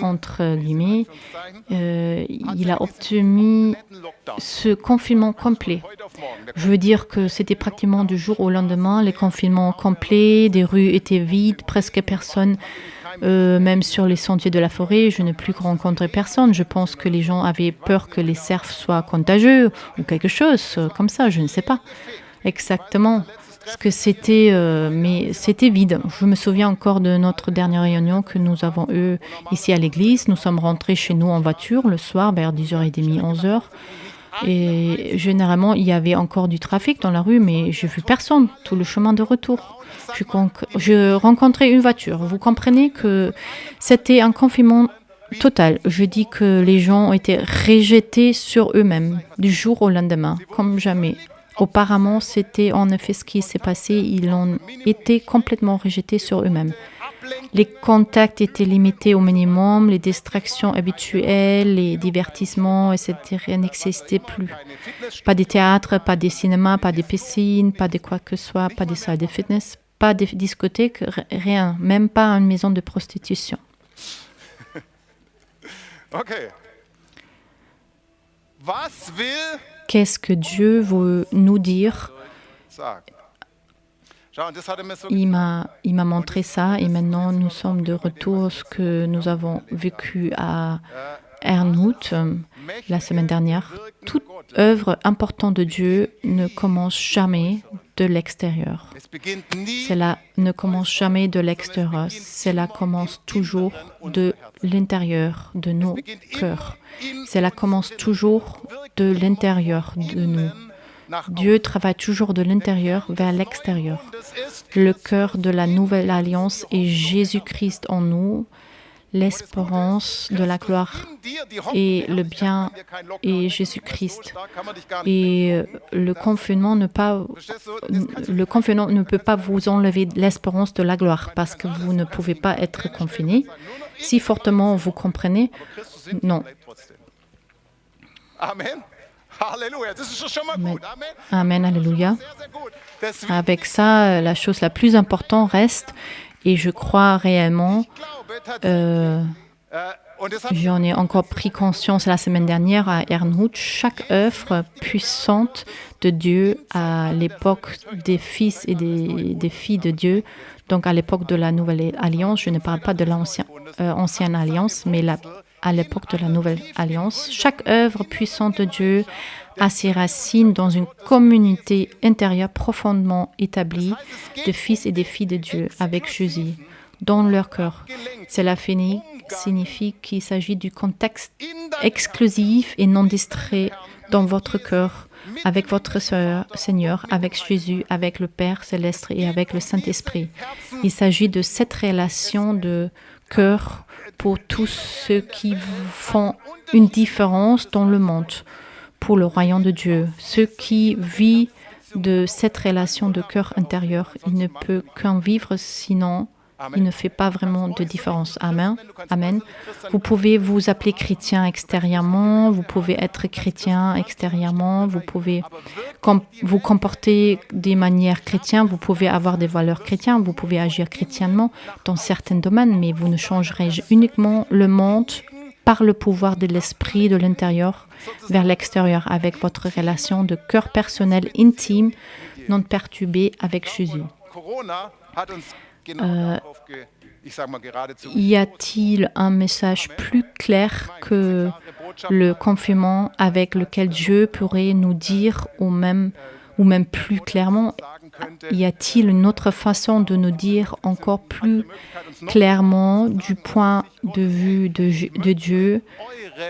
entre guillemets, il a obtenu ce confinement complet. Je veux dire que c'était pratiquement du jour au lendemain, les confinements complets, des rues étaient vides, presque personne. Même sur les sentiers de la forêt, je n'ai plus rencontré personne. Je pense que les gens avaient peur que les cerfs soient contagieux ou quelque chose comme ça, je ne sais pas exactement ce que c'était, mais c'était vide. Je me souviens encore de notre dernière réunion que nous avons eue ici à l'église. Nous sommes rentrés chez nous en voiture le soir vers 10h30, 11h. Et généralement, il y avait encore du trafic dans la rue, mais je n'ai vu personne tout le chemin de retour. Je rencontrais une voiture. Vous comprenez que c'était un confinement total. Je dis que les gens ont été rejetés sur eux-mêmes du jour au lendemain, comme jamais. Auparavant, c'était en effet ce qui s'est passé. Ils ont été complètement rejetés sur eux-mêmes. Les contacts étaient limités au minimum, les distractions habituelles, les divertissements, etc. n'existaient plus. Pas de théâtre, pas de cinéma, pas de piscine, pas de quoi que ce soit, pas de salle de fitness, pas de discothèque, rien, même pas une maison de prostitution. Okay. Was will Qu'est-ce que Dieu veut nous dire? Il m'a montré ça et maintenant nous sommes de retour ce que nous avons vécu à Herrnhut la semaine dernière. Toute œuvre importante de Dieu ne commence jamais de l'extérieur. Cela ne commence jamais de l'extérieur. Cela commence toujours de l'intérieur de nos cœurs. Cela commence toujours de l'intérieur de nous. Dieu travaille toujours de l'intérieur vers l'extérieur. Le cœur de la nouvelle alliance est Jésus-Christ en nous, l'espérance de la gloire et le bien est Jésus-Christ. Et le confinement ne peut pas vous enlever l'espérance de la gloire parce que vous ne pouvez pas être confiné. Si fortement vous comprenez, non. Amen. Halleluja, das ist schon mal gut. Amen. Amen, alléluia. Avec ça, la chose la plus importante reste, et je crois réellement, j'en ai encore pris conscience la semaine dernière à Herrnhut, chaque œuvre puissante de Dieu à l'époque des fils et des filles de Dieu, donc à l'époque de la Nouvelle Alliance, je ne parle pas de l'ancienne Alliance, mais à l'époque de la Nouvelle Alliance, chaque œuvre puissante de Dieu a ses racines dans une communauté intérieure profondément établie de fils et de filles de Dieu avec Jésus dans leur cœur. Cela signifie qu'il s'agit du contexte exclusif et non distrait dans votre cœur avec votre Seigneur, avec Jésus, avec le Père céleste et avec le Saint-Esprit. Il s'agit de cette relation de cœur pour tous ceux qui font une différence dans le monde, pour le royaume de Dieu. Ceux qui vivent de cette relation de cœur intérieur, il ne peut qu'en vivre, sinon il ne fait pas vraiment de différence. Amen. Amen. Vous pouvez vous appeler chrétien extérieurement, vous pouvez être chrétien extérieurement, vous pouvez vous comporter de manière chrétienne, vous pouvez avoir des valeurs chrétiennes, vous pouvez agir chrétiennement dans certains domaines, mais vous ne changerez uniquement le monde par le pouvoir de l'esprit de l'intérieur vers l'extérieur, avec votre relation de cœur personnel, intime, non perturbée avec Jésus. Y a-t-il un message plus clair que le confinement avec lequel Dieu pourrait nous dire, ou même plus clairement, y a-t-il une autre façon de nous dire encore plus clairement du point de vue de Dieu?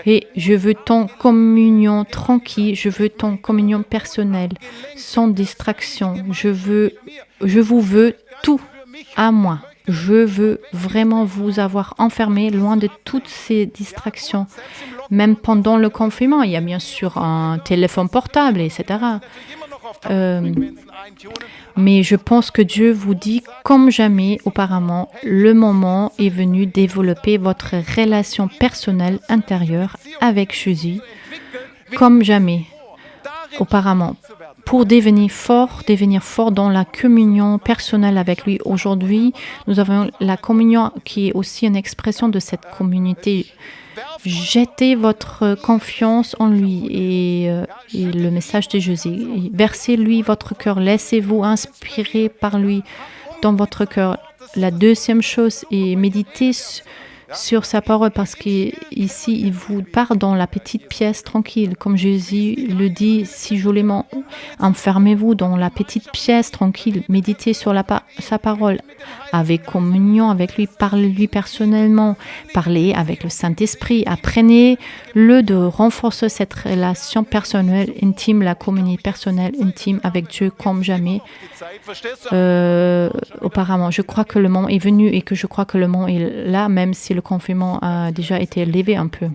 Et je veux ton communion tranquille, je veux ton communion personnelle, sans distraction. Je vous veux tout à moi. Je veux vraiment vous avoir enfermé loin de toutes ces distractions. Même pendant le confinement, il y a bien sûr un téléphone portable, etc. Mais je pense que Dieu vous dit, comme jamais auparavant, le moment est venu de développer votre relation personnelle intérieure avec Jésus, comme jamais auparavant, pour devenir fort dans la communion personnelle avec lui. Aujourd'hui, nous avons la communion qui est aussi une expression de cette communauté. Jetez votre confiance en lui et le message de Jésus. Versez-lui votre cœur. Laissez-vous inspirer par lui dans votre cœur. La deuxième chose est méditer sur sa parole, parce qu'ici, il vous parle dans la petite pièce tranquille. Comme Jésus le dit si joliment, enfermez-vous dans la petite pièce tranquille, méditez sur sa parole, avec communion avec lui, parlez-lui personnellement, parlez avec le Saint-Esprit, apprenez-le de renforcer cette relation personnelle, intime, la communion personnelle, intime avec Dieu comme jamais auparavant. Je crois que le moment est venu et que je crois que le moment est là, même si le confinement a déjà été levé un peu.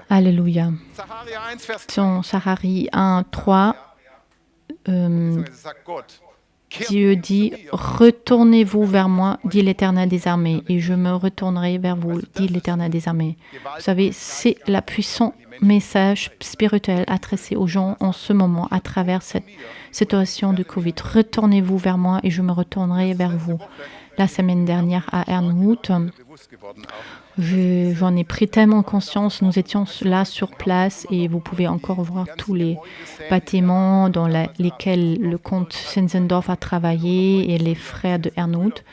Alléluia. Dans Zacharie 1, 3, Dieu dit « Retournez-vous vers moi, dit l'Éternel des armées, et je me retournerai vers vous, dit l'Éternel des armées. » Vous savez, c'est la puissant message spirituel adressé aux gens en ce moment à travers cette situation de Covid. Retournez-vous vers moi et je me retournerai vers vous. La semaine dernière à Ernhout, j'en ai pris tellement conscience. Nous étions là sur place et vous pouvez encore voir tous les bâtiments dans lesquels le comte Zinzendorf a travaillé et les frères de Ernhout.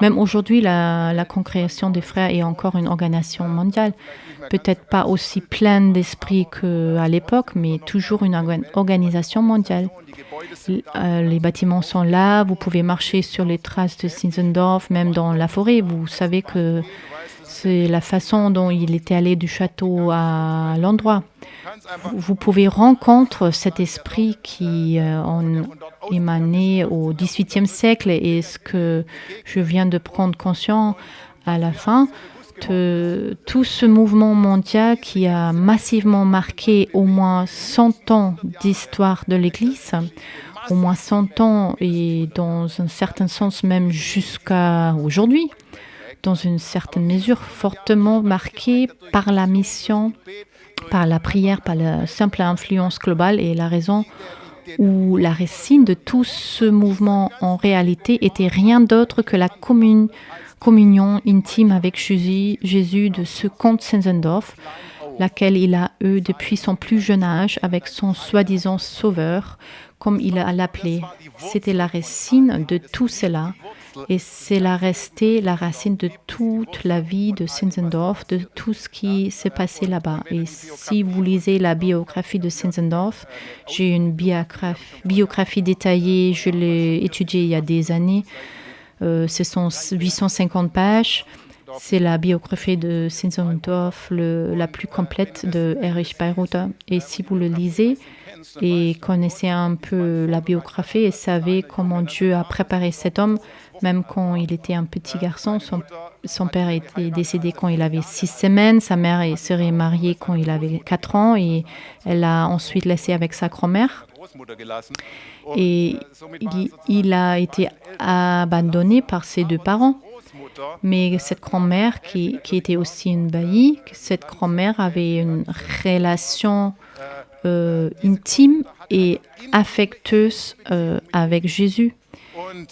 Même aujourd'hui, la congrégation des frères est encore une organisation mondiale. Peut-être pas aussi pleine d'esprit qu'à l'époque, mais toujours une organisation mondiale. Les bâtiments sont là, vous pouvez marcher sur les traces de Zinzendorf, même dans la forêt. Vous savez que c'est la façon dont il était allé du château à l'endroit. Vous pouvez rencontrer cet esprit qui en émané au XVIIIe siècle et ce que je viens de prendre conscience à la fin. Tout ce mouvement mondial qui a massivement marqué au moins 100 ans d'histoire de l'Église, au moins 100 ans et dans un certain sens même jusqu'à aujourd'hui, dans une certaine mesure fortement marqué par la mission, par la prière, par la simple influence globale et la raison où la racine de tout ce mouvement en réalité était rien d'autre que la communion intime avec Jésus de ce comte Zinzendorf, laquelle il a eu depuis son plus jeune âge avec son soi-disant sauveur, comme il a l'appelé. C'était la racine de tout cela et c'est resté la racine de toute la vie de Zinzendorf, de tout ce qui s'est passé là-bas. Et si vous lisez la biographie de Zinzendorf, j'ai une biographie détaillée, je l'ai étudiée il y a des années. Ce sont 850 pages C'est la biographie de Zinzendorf, la plus complète de Erich Bayreuther. Et si vous le lisez et connaissez un peu la biographie et savez comment Dieu a préparé cet homme, même quand il était un petit garçon, son père était décédé quand il avait 6 semaines, sa mère serait mariée quand il avait 4 ans et elle l'a ensuite laissé avec sa grand-mère. Et il a été abandonné par ses 2 parents. Mais cette grand-mère, qui était aussi une baillie, cette grand-mère avait une relation intime et affectueuse avec Jésus.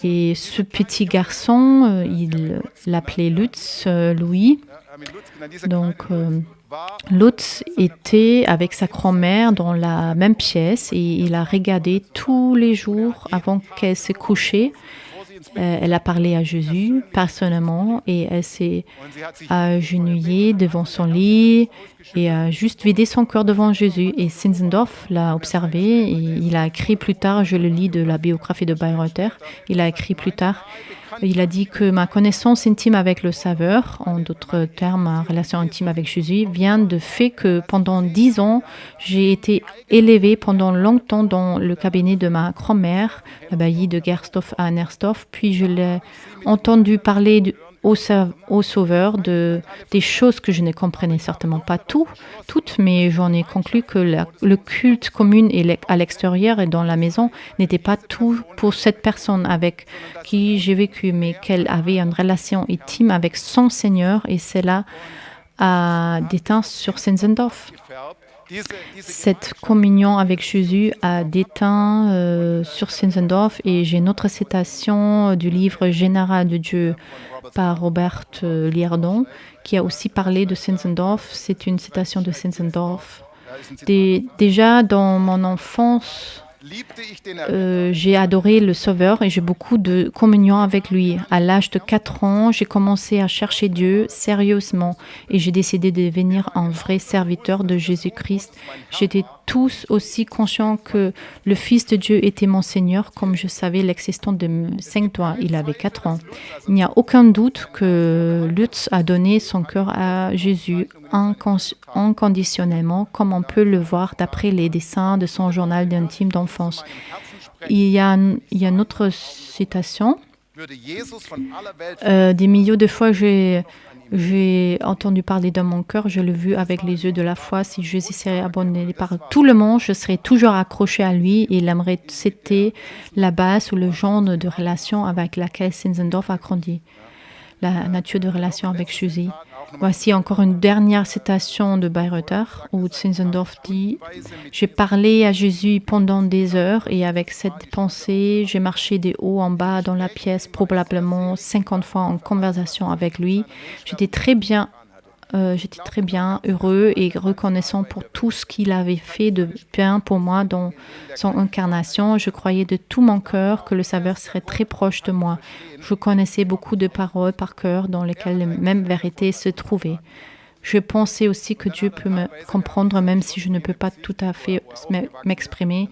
Et ce petit garçon, il l'appelait Lutz, Louis. Donc, Lutz était avec sa grand-mère dans la même pièce et il a regardé tous les jours avant qu'elle se couchait. Elle a parlé à Jésus personnellement et elle s'est agenouillée devant son lit et a juste vidé son cœur devant Jésus. Et Zinzendorf l'a observé et il a écrit plus tard, je le lis de la biographie de Bayreuther, il a écrit plus tard, il a dit que ma connaissance intime avec le Sauveur, en d'autres termes, ma relation intime avec Jésus, vient du fait que pendant 10 ans, j'ai été élevée pendant longtemps dans le cabinet de ma grand-mère, l'abbaye de Gersdorf à Nersdorf, puis je l'ai entendu parler au Sauveur des choses que je ne comprenais certainement pas toutes, mais j'en ai conclu que le culte commun à l'extérieur et dans la maison n'était pas tout pour cette personne avec qui j'ai vécu, mais qu'elle avait une relation intime avec son Seigneur et cela a déteint sur Zinzendorf. Cette communion avec Jésus a déteint sur Zinzendorf et j'ai une autre citation du livre Général de Dieu par Robert Liardon qui a aussi parlé de Zinzendorf. C'est une citation de Zinzendorf. Déjà dans mon enfance, j'ai adoré le Sauveur et j'ai beaucoup de communion avec lui. À l'âge de 4 ans, j'ai commencé à chercher Dieu sérieusement et j'ai décidé de devenir un vrai serviteur de Jésus-Christ. J'étais tous aussi conscient que le Fils de Dieu était mon Seigneur, comme je savais l'existence de 5 doigts. Il avait 4 ans. Il n'y a aucun doute que Lutz a donné son cœur à Jésus inconditionnellement, comme on peut le voir d'après les dessins de son journal d'intime d'enfance. Il y a une autre citation. Des milliers de fois, j'ai entendu parler dans mon cœur, je l'ai vu avec les yeux de la foi. Si Jésus serait abandonné par tout le monde, je serais toujours accroché à lui et il aimerait c'était la base ou le genre de relation avec laquelle Zinzendorf a grandi. La nature de relation avec Jésus. Voici encore une dernière citation de Bayreuther où Zinzendorf dit « J'ai parlé à Jésus pendant des heures et avec cette pensée, j'ai marché de haut en bas dans la pièce, probablement 50 fois en conversation avec lui. J'étais très bien heureux et reconnaissant pour tout ce qu'il avait fait de bien pour moi dans son incarnation. Je croyais de tout mon cœur que le Sauveur serait très proche de moi. Je connaissais beaucoup de paroles par cœur dans lesquelles les mêmes vérités se trouvaient. Je pensais aussi que Dieu peut me comprendre même si je ne peux pas tout à fait m'exprimer.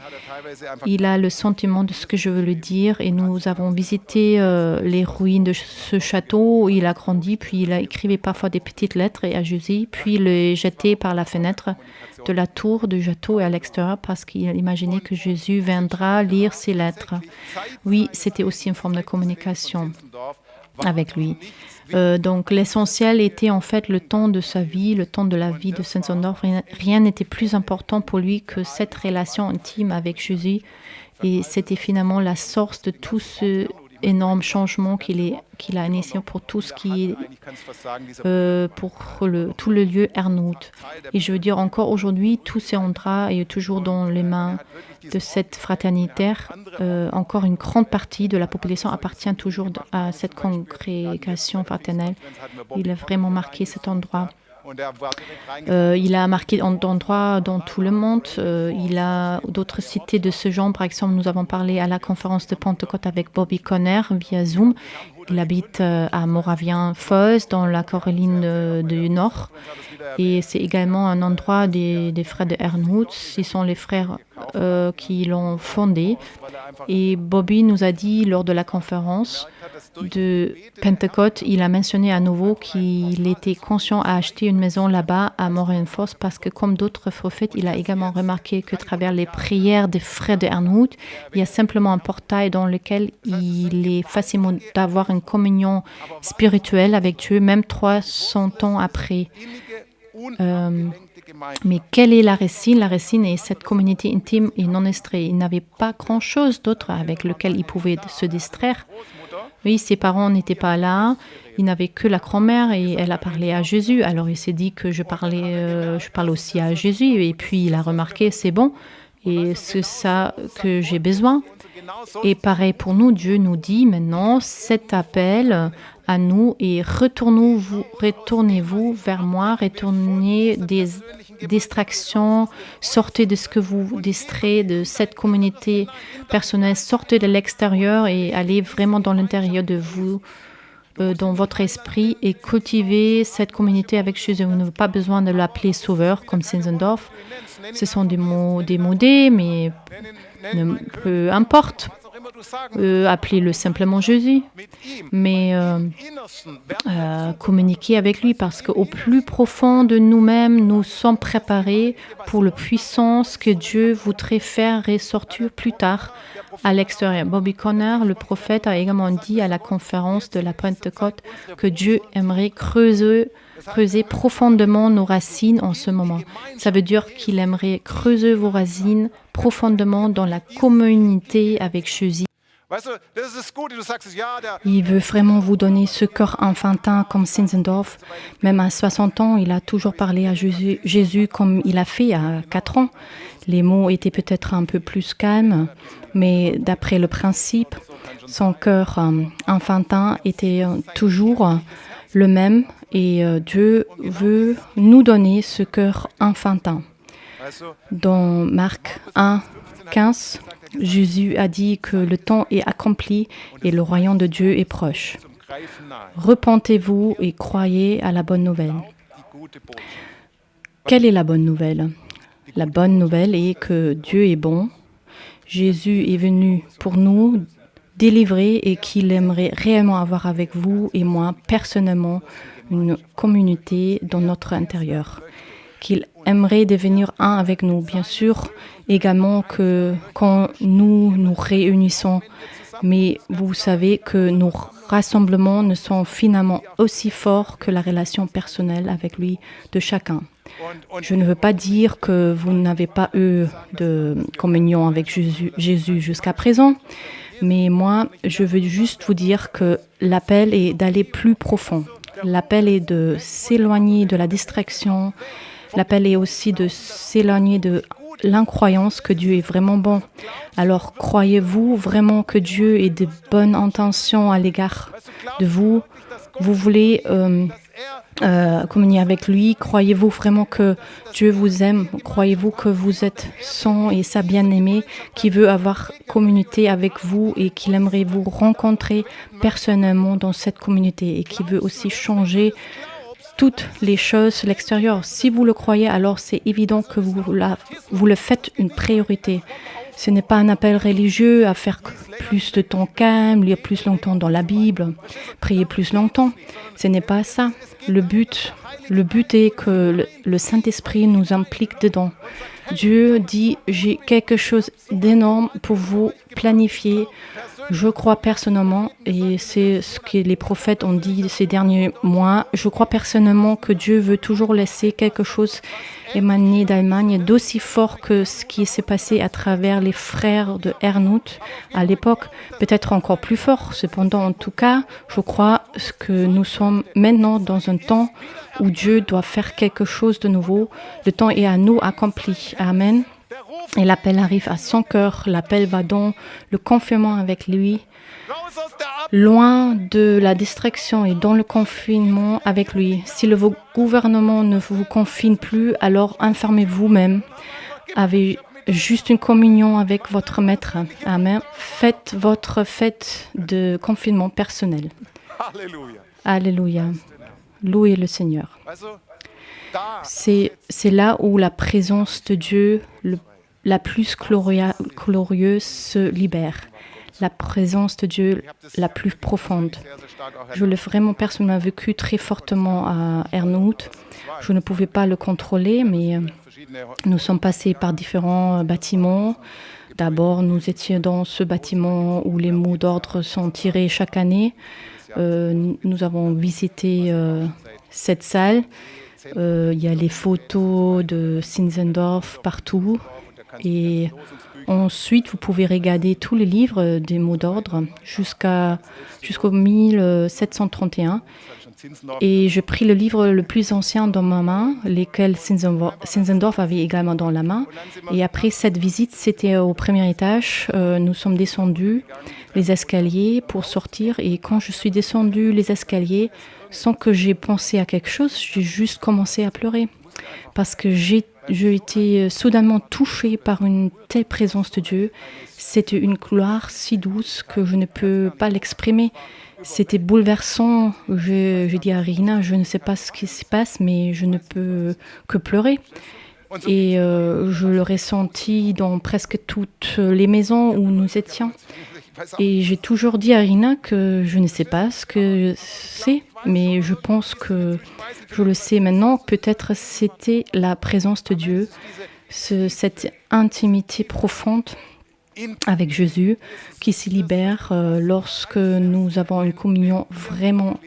Il a le sentiment de ce que je veux lui dire et nous avons visité les ruines de ce château où il a grandi, puis il a écrivait parfois des petites lettres à Jésus, puis les jetait par la fenêtre de la tour du château et à l'extérieur parce qu'il imaginait que Jésus viendra lire ses lettres. Oui, c'était aussi une forme de communication avec lui. Donc l'essentiel était en fait le temps de sa vie, le temps de la vie de Zinzendorf. Rien n'était plus important pour lui que cette relation intime avec Jésus. Et c'était finalement la source de tout ce énorme changement qu'il a initié pour tout ce qui est pour tout le lieu Herrnhut. Et je veux dire encore aujourd'hui, tout ce endroit est toujours dans les mains de cette fraternité. Encore une grande partie de la population appartient toujours à cette congrégation fraternelle. Il a vraiment marqué cet endroit. Il a marqué d'endroits dans tout le monde. Il a d'autres cités de ce genre. Par exemple, nous avons parlé à la conférence de Pentecôte avec Bobby Conner via Zoom. Il habite à Moravien-Foz, dans la Caroline du Nord. Et c'est également un endroit des frères de Herrnhut. Ce sont les frères qui l'ont fondé. Et Bobby nous a dit lors de la conférence de Pentecôte, il a mentionné à nouveau qu'il était conscient à acheter une maison là-bas à Moravien-Foz parce que comme d'autres prophètes, il a également remarqué que à travers les prières des frères de Herrnhut, il y a simplement un portail dans lequel il est facilement d'avoir une communion spirituelle avec Dieu, même 300 ans après. Mais quelle est la racine? La racine est cette communauté intime et non estrée. Il n'avait pas grand-chose d'autre avec lequel il pouvait se distraire. Oui, ses parents n'étaient pas là. Il n'avait que la grand-mère et elle a parlé à Jésus. Alors il s'est dit que je parle aussi à Jésus. Et puis il a remarqué, c'est bon. Et c'est ça que j'ai besoin. Et pareil pour nous, Dieu nous dit maintenant, cet appel à nous et retournez-vous vers moi, retournez des distractions, sortez de ce que vous distrait, de cette communauté personnelle, sortez de l'extérieur et allez vraiment dans l'intérieur de vous, dans votre esprit et cultivez cette communauté avec Jésus. Vous n'avez pas besoin de l'appeler sauveur comme Zinzendorf. Ce sont des mots démodés, mais peu importe. Appelez-le simplement Jésus, mais communiquer avec lui parce qu'au plus profond de nous-mêmes, nous sommes préparés pour la puissance que Dieu voudrait faire ressortir plus tard à l'extérieur. Bobby Conner, le prophète, a également dit à la conférence de la Pentecôte que Dieu aimerait creuser profondément nos racines en ce moment. Ça veut dire qu'il aimerait creuser vos racines profondément dans la communauté avec Jésus. Il veut vraiment vous donner ce cœur enfantin comme Zinzendorf. Même à 60 ans, il a toujours parlé à Jésus comme il a fait à 4 ans. Les mots étaient peut-être un peu plus calmes, mais d'après le principe, son cœur enfantin était toujours le même et Dieu veut nous donner ce cœur enfantin. Dans Marc 1, 15, Jésus a dit que le temps est accompli et le royaume de Dieu est proche. Repentez-vous et croyez à la bonne nouvelle. Quelle est la bonne nouvelle? La bonne nouvelle est que Dieu est bon. Jésus est venu pour nous délivrer et qu'il aimerait réellement avoir avec vous et moi personnellement une communauté dans notre intérieur. Qu'il aimerait devenir un avec nous, bien sûr, également que quand nous nous réunissons, mais vous savez que nos rassemblements ne sont finalement aussi forts que la relation personnelle avec lui de chacun. Je ne veux pas dire que vous n'avez pas eu de communion avec Jésus jusqu'à présent, mais moi, je veux juste vous dire que l'appel est d'aller plus profond. L'appel est de s'éloigner de la distraction. L'appel est aussi de s'éloigner de l'incroyance que Dieu est vraiment bon. Alors, croyez-vous vraiment que Dieu ait de bonnes intentions à l'égard de vous? Vous voulez communier avec lui? Croyez-vous vraiment que Dieu vous aime? Croyez-vous que vous êtes son et sa bien-aimée qui veut avoir communauté avec vous et qu'il aimerait vous rencontrer personnellement dans cette communauté et qui veut aussi changer toutes les choses sur l'extérieur? Si vous le croyez, alors c'est évident que vous le faites une priorité. Ce n'est pas un appel religieux à faire plus de temps calme, lire plus longtemps dans la Bible, prier plus longtemps. Ce n'est pas ça. Le but est que le Saint-Esprit nous implique dedans. Dieu dit, j'ai quelque chose d'énorme pour vous planifier. Je crois personnellement, et c'est ce que les prophètes ont dit ces derniers mois, je crois personnellement que Dieu veut toujours laisser quelque chose émaner d'Allemagne d'aussi fort que ce qui s'est passé à travers les frères de Herrnhut à l'époque, peut-être encore plus fort. Cependant, en tout cas, je crois que nous sommes maintenant dans un temps où Dieu doit faire quelque chose de nouveau. Le temps est à nous accompli. Amen. Et l'appel arrive à son cœur. L'appel va dans le confinement avec lui. Loin de la distraction et dans le confinement avec lui. Si le gouvernement ne vous confine plus, alors enfermez-vous même. Avez juste une communion avec votre maître. Amen. Faites votre fête de confinement personnel. Halleluja. Alléluia. Louez le Seigneur. Also, da C'est là où la présence de Dieu, la plus glorieuse, se libère. La présence de Dieu la plus profonde. sehr, sehr stark auch Je l'ai vraiment personnellement vécu très fortement à Ernout. Je ne pouvais pas le contrôler, mais verschiedene nous sommes passés par différents bâtiments. D'abord, nous étions dans ce bâtiment où les mots d'ordre sont tirés chaque année. Nous avons visité cette salle. Il y a les photos de Zinzendorf partout. Et ensuite, vous pouvez regarder tous les livres des mots d'ordre jusqu'au 1731. Et j'ai pris le livre le plus ancien dans ma main, lesquels Zinzendorf avait également dans la main. Et après cette visite, c'était au premier étage. Nous sommes descendus les escaliers pour sortir. Et quand je suis descendue les escaliers, sans que j'ai pensé à quelque chose, j'ai juste commencé à pleurer. Parce que j'ai été soudainement touchée par une telle présence de Dieu. C'était une gloire si douce que je ne peux pas l'exprimer. C'était bouleversant. J'ai dit à Rina, je ne sais pas ce qui se passe, mais je ne peux que pleurer. Et je le ressentis dans presque toutes les maisons où nous étions. Et j'ai toujours dit à Rina que je ne sais pas ce que c'est, mais je pense que je le sais maintenant. Peut-être c'était la présence de Dieu, cette intimité profonde avec Jésus qui se libère lorsque nous avons une communion vraiment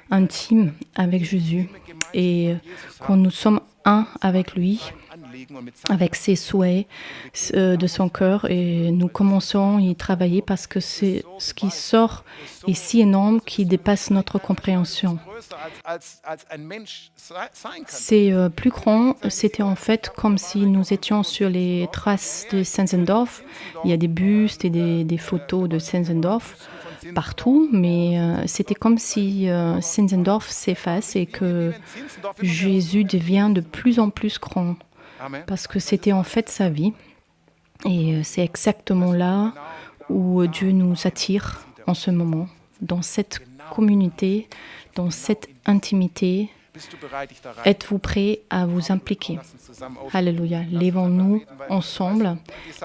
intime avec Jésus et quand nous sommes un avec lui, avec ses souhaits de son cœur et nous commençons à y travailler parce que c'est ce qui sort est si énorme qui dépasse notre compréhension. C'est plus grand, c'était en fait comme si nous étions sur les traces de Zinzendorf. Il y a des bustes et des photos de Zinzendorf partout, mais c'était comme si Zinzendorf s'efface et que Jésus devient de plus en plus grand. Parce que c'était en fait sa vie. Et c'est exactement là où Dieu nous attire en ce moment, dans cette communauté, dans cette intimité. Êtes-vous prêts à vous impliquer? Alléluia. Lèvons-nous ensemble.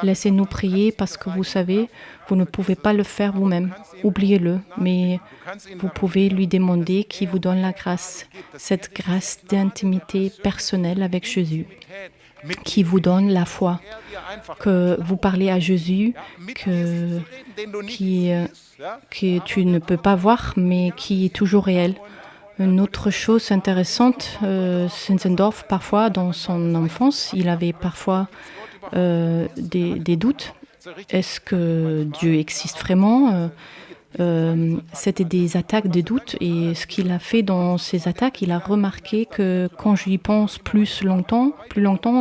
Laissez-nous prier parce que vous savez, vous ne pouvez pas le faire vous-même. Oubliez-le. Mais vous pouvez lui demander qu'il vous donne la grâce, cette grâce d'intimité personnelle avec Jésus, qui vous donne la foi, que vous parlez à Jésus, que tu ne peux pas voir, mais qui est toujours réel. Une autre chose intéressante, Zinzendorf, parfois, dans son enfance, il avait parfois des doutes. Est-ce que Dieu existe vraiment? C'était des attaques de doute et ce qu'il a fait dans ces attaques, il a remarqué que quand j'y pense plus longtemps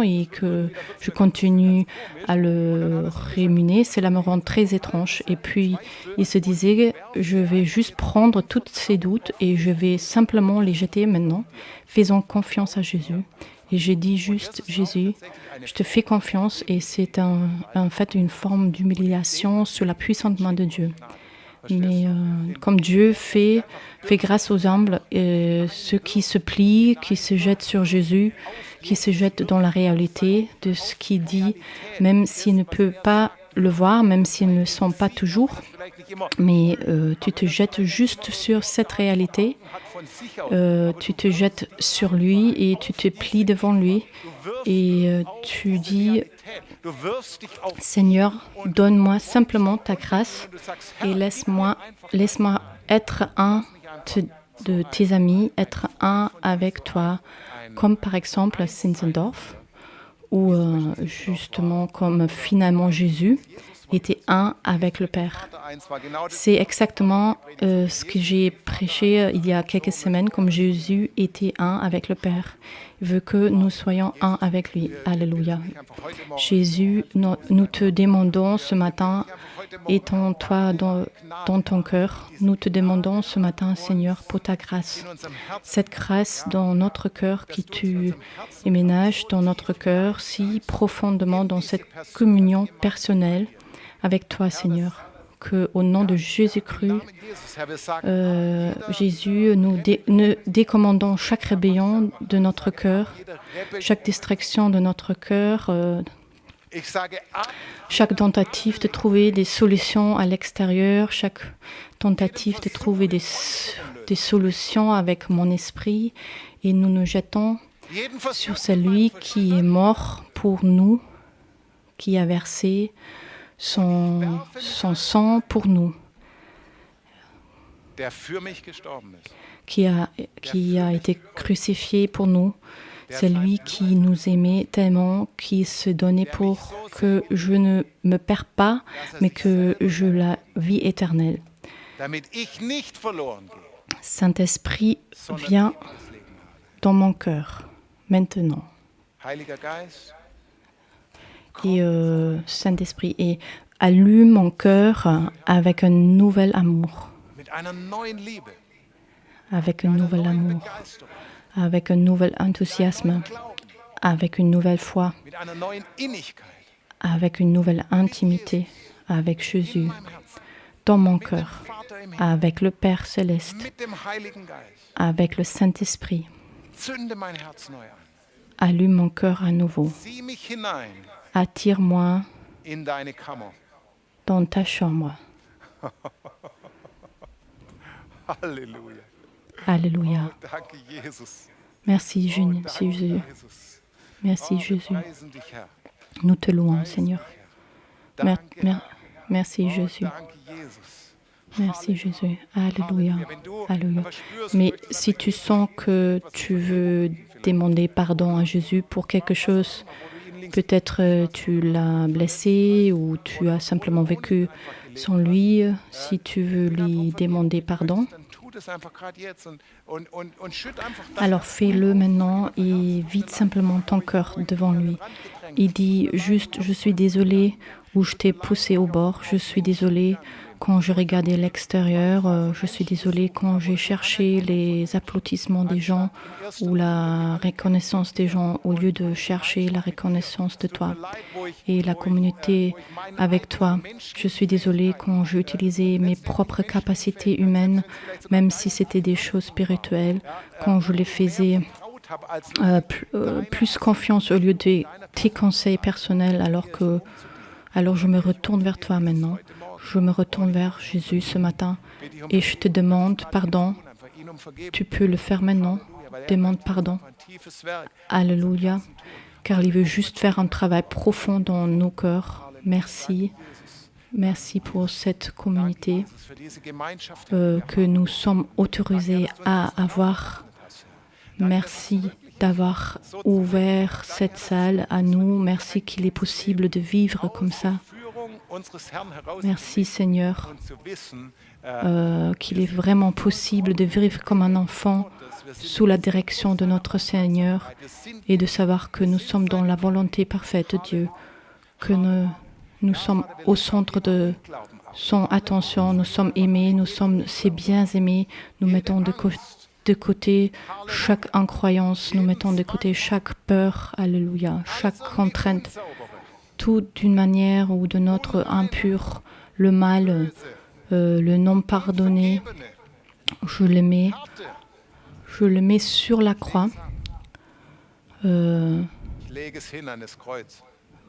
et que je continue à le ruminer, cela me rend très étrange. Et puis il se disait, je vais juste prendre tous ces doutes et je vais simplement les jeter maintenant, faisant confiance à Jésus. Et j'ai dit juste, Jésus, je te fais confiance et c'est en fait une forme d'humiliation sur la puissante main de Dieu. Mais comme Dieu fait grâce aux humbles, ceux qui se plient, qui se jettent sur Jésus, qui se jettent dans la réalité de ce qu'il dit, même s'ils ne peuvent pas le voir, même s'ils ne le sont pas toujours, mais tu te jettes juste sur cette réalité, tu te jettes sur lui et tu te plies devant lui et tu dis, Seigneur, donne-moi simplement ta grâce et laisse-moi être un de tes amis, être un avec toi, comme par exemple à Zinzendorf, où justement comme finalement Jésus était un avec le Père. C'est exactement ce que j'ai prêché il y a quelques semaines, comme Jésus était un avec le Père. Il veut que nous soyons un avec lui. Alléluia. Jésus, nous te demandons ce matin, étends-toi dans ton cœur. Nous te demandons ce matin, Seigneur, pour ta grâce. Cette grâce dans notre cœur qui tu éménages dans notre cœur si profondément dans cette communion personnelle avec toi, Seigneur. qu'au nom de Jésus-Christ, Namen Jesus, Herr, wir sagen, Jésus, nous décommandons chaque rébellion de notre cœur, jede Rebellion, chaque distraction de notre cœur, ich sage ab, chaque tentative de trouver des solutions à l'extérieur, chaque tentative de trouver des solutions avec mon esprit, et nous nous jetons jeden sur Versuch, celui qui est mort pour nous, qui a versé son sang pour nous, der für mich gestorben ist. qui a été crucifié pour nous. C'est lui qui nous aimait tellement, qui se donnait pour que je ne me perds pas, mais que je la vie éternelle. Damit ich nicht verloren gehe, Saint-Esprit, sondern viens ewiges Leben habe. dans mon cœur, maintenant. Heiliger Geist, Et Saint-Esprit, et allume mon cœur avec un nouvel amour, mit einer neuen Liebe, avec un einer nouvel neuen amour, Begeisterung, avec un nouvel enthousiasme, Glauben, avec une nouvelle foi, mit einer neuen Innigkeit avec une nouvelle intimité avec Jésus, in meinem Herzen, dans mon mit dem cœur, Vater im Himmel, avec le Père céleste, mit dem Heiligen Geist. avec le Saint-Esprit. Zünde mein Herz neu an. Allume mon cœur à nouveau. Sieh mich hinein Attire-moi in deine Kammer. dans ta chambre. Halleluja. Alléluia. Danke, Jesus. Merci Oh, Jésus. danke, Jesus. Merci Oh, wir Jésus. preisen dich, Herr. Nous te louons, Preisen Seigneur. dich, Herr. Danke, Herr. Merci Oh, Jésus. danke, Jesus. Merci Jésus. Alléluia. Halleluja. Wenn du Alléluia. aber spürst, Mais du möchtest si tu sens que tu veux demander pardon à Jésus pour quelque chose, peut-être tu l'as blessé ou tu as simplement vécu sans lui, si tu veux lui demander pardon, dann tu das einfach gerade jetzt und schütt einfach das alors fais-le maintenant et vide simplement ton cœur devant lui. Il dit juste, je suis désolé où je t'ai poussé au bord, je suis désolé quand je regardais l'extérieur, je suis désolé quand j'ai cherché les applaudissements des gens ou la reconnaissance des gens au lieu de chercher la reconnaissance de toi et la communauté avec toi. Je suis désolé quand j'ai utilisé mes propres capacités humaines, même si c'était des choses spirituelles, quand je les faisais plus confiance au lieu de tes conseils personnels, alors je me retourne vers toi maintenant. Je me retourne vers Jésus ce matin et je te demande pardon. Tu peux le faire maintenant. Demande pardon. Alléluia. Car il veut juste faire un travail profond dans nos cœurs. Merci. Merci pour cette communauté que nous sommes autorisés à avoir. Merci d'avoir ouvert cette salle à nous. Merci qu'il est possible de vivre comme ça. Merci Seigneur, qu'il est vraiment possible de vivre comme un enfant sous la direction de notre Seigneur et de savoir que nous sommes dans la volonté parfaite de Dieu, que nous sommes au centre de son attention, nous sommes aimés, nous sommes si bien aimés, nous mettons de côté chaque incroyance, nous mettons de côté chaque peur, alléluia, chaque contrainte, tout d'une manière ou d'une autre impure, le mal, le non pardonné, je le mets sur la croix,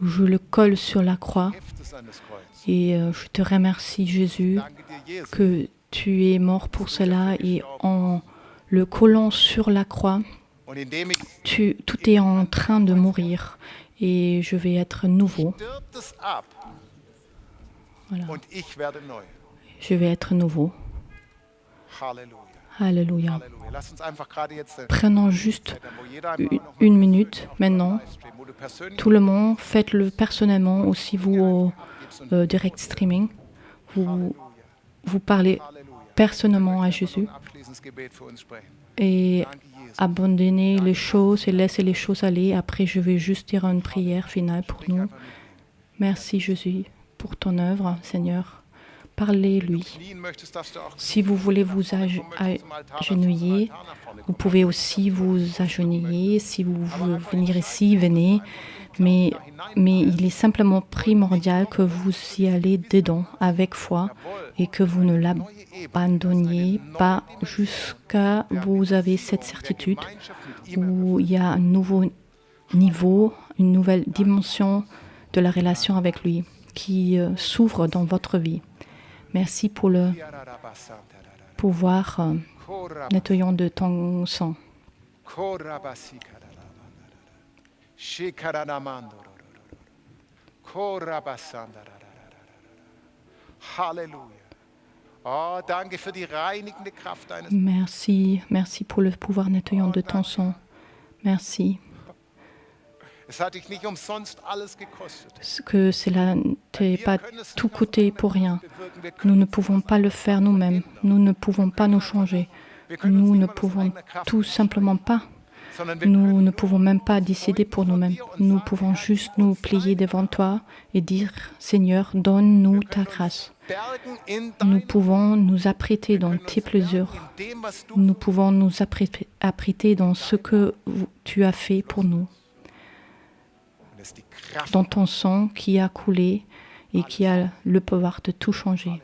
je le colle sur la croix et je te remercie Jésus que tu es mort pour cela et en le collant sur la croix, tout est en train de mourir et je vais être nouveau. Voilà. Je vais être nouveau. Alléluia. Prenons juste une minute maintenant. Tout le monde, faites-le personnellement, aussi vous au direct streaming. Vous parlez personnellement à Jésus et abandonnez les choses et laissez les choses aller. Après, je vais juste dire une prière finale pour nous. Merci Jésus pour ton œuvre, Seigneur, parlez-lui. Knien möchtest, darfst du auch Si vous voulez vous agenouiller, vous pouvez aussi vous agenouiller. Si vous voulez venir ici, venez. Mais il est simplement primordial que vous y allez dedans avec foi et que vous ne l'abandonniez pas jusqu'à vous avez cette certitude où il y a un nouveau niveau, une nouvelle dimension de la relation avec lui qui s'ouvre dans votre vie. Merci pour le pouvoir nettoyant de ton sang. Halleluja. Oh, danke für die reinigende Kraft deines. Merci pour le pouvoir nettoyant de ton sang. Merci. Es hat dich nicht umsonst alles gekostet. Que cela ne t'ait pas tout coûté pour rien. Nous ne pouvons pas le faire nous-mêmes. Nous ne pouvons pas nous changer. Nous ne pouvons tout simplement pas. Nous ne pouvons même pas décider pour nous-mêmes. Nous pouvons juste nous plier devant toi et dire, Seigneur, donne-nous ta grâce. Nous pouvons nous apprêter dans tes plaisirs. Nous pouvons nous apprêter dans ce que tu as fait pour nous. Dans ton sang qui a coulé et qui a le pouvoir de tout changer.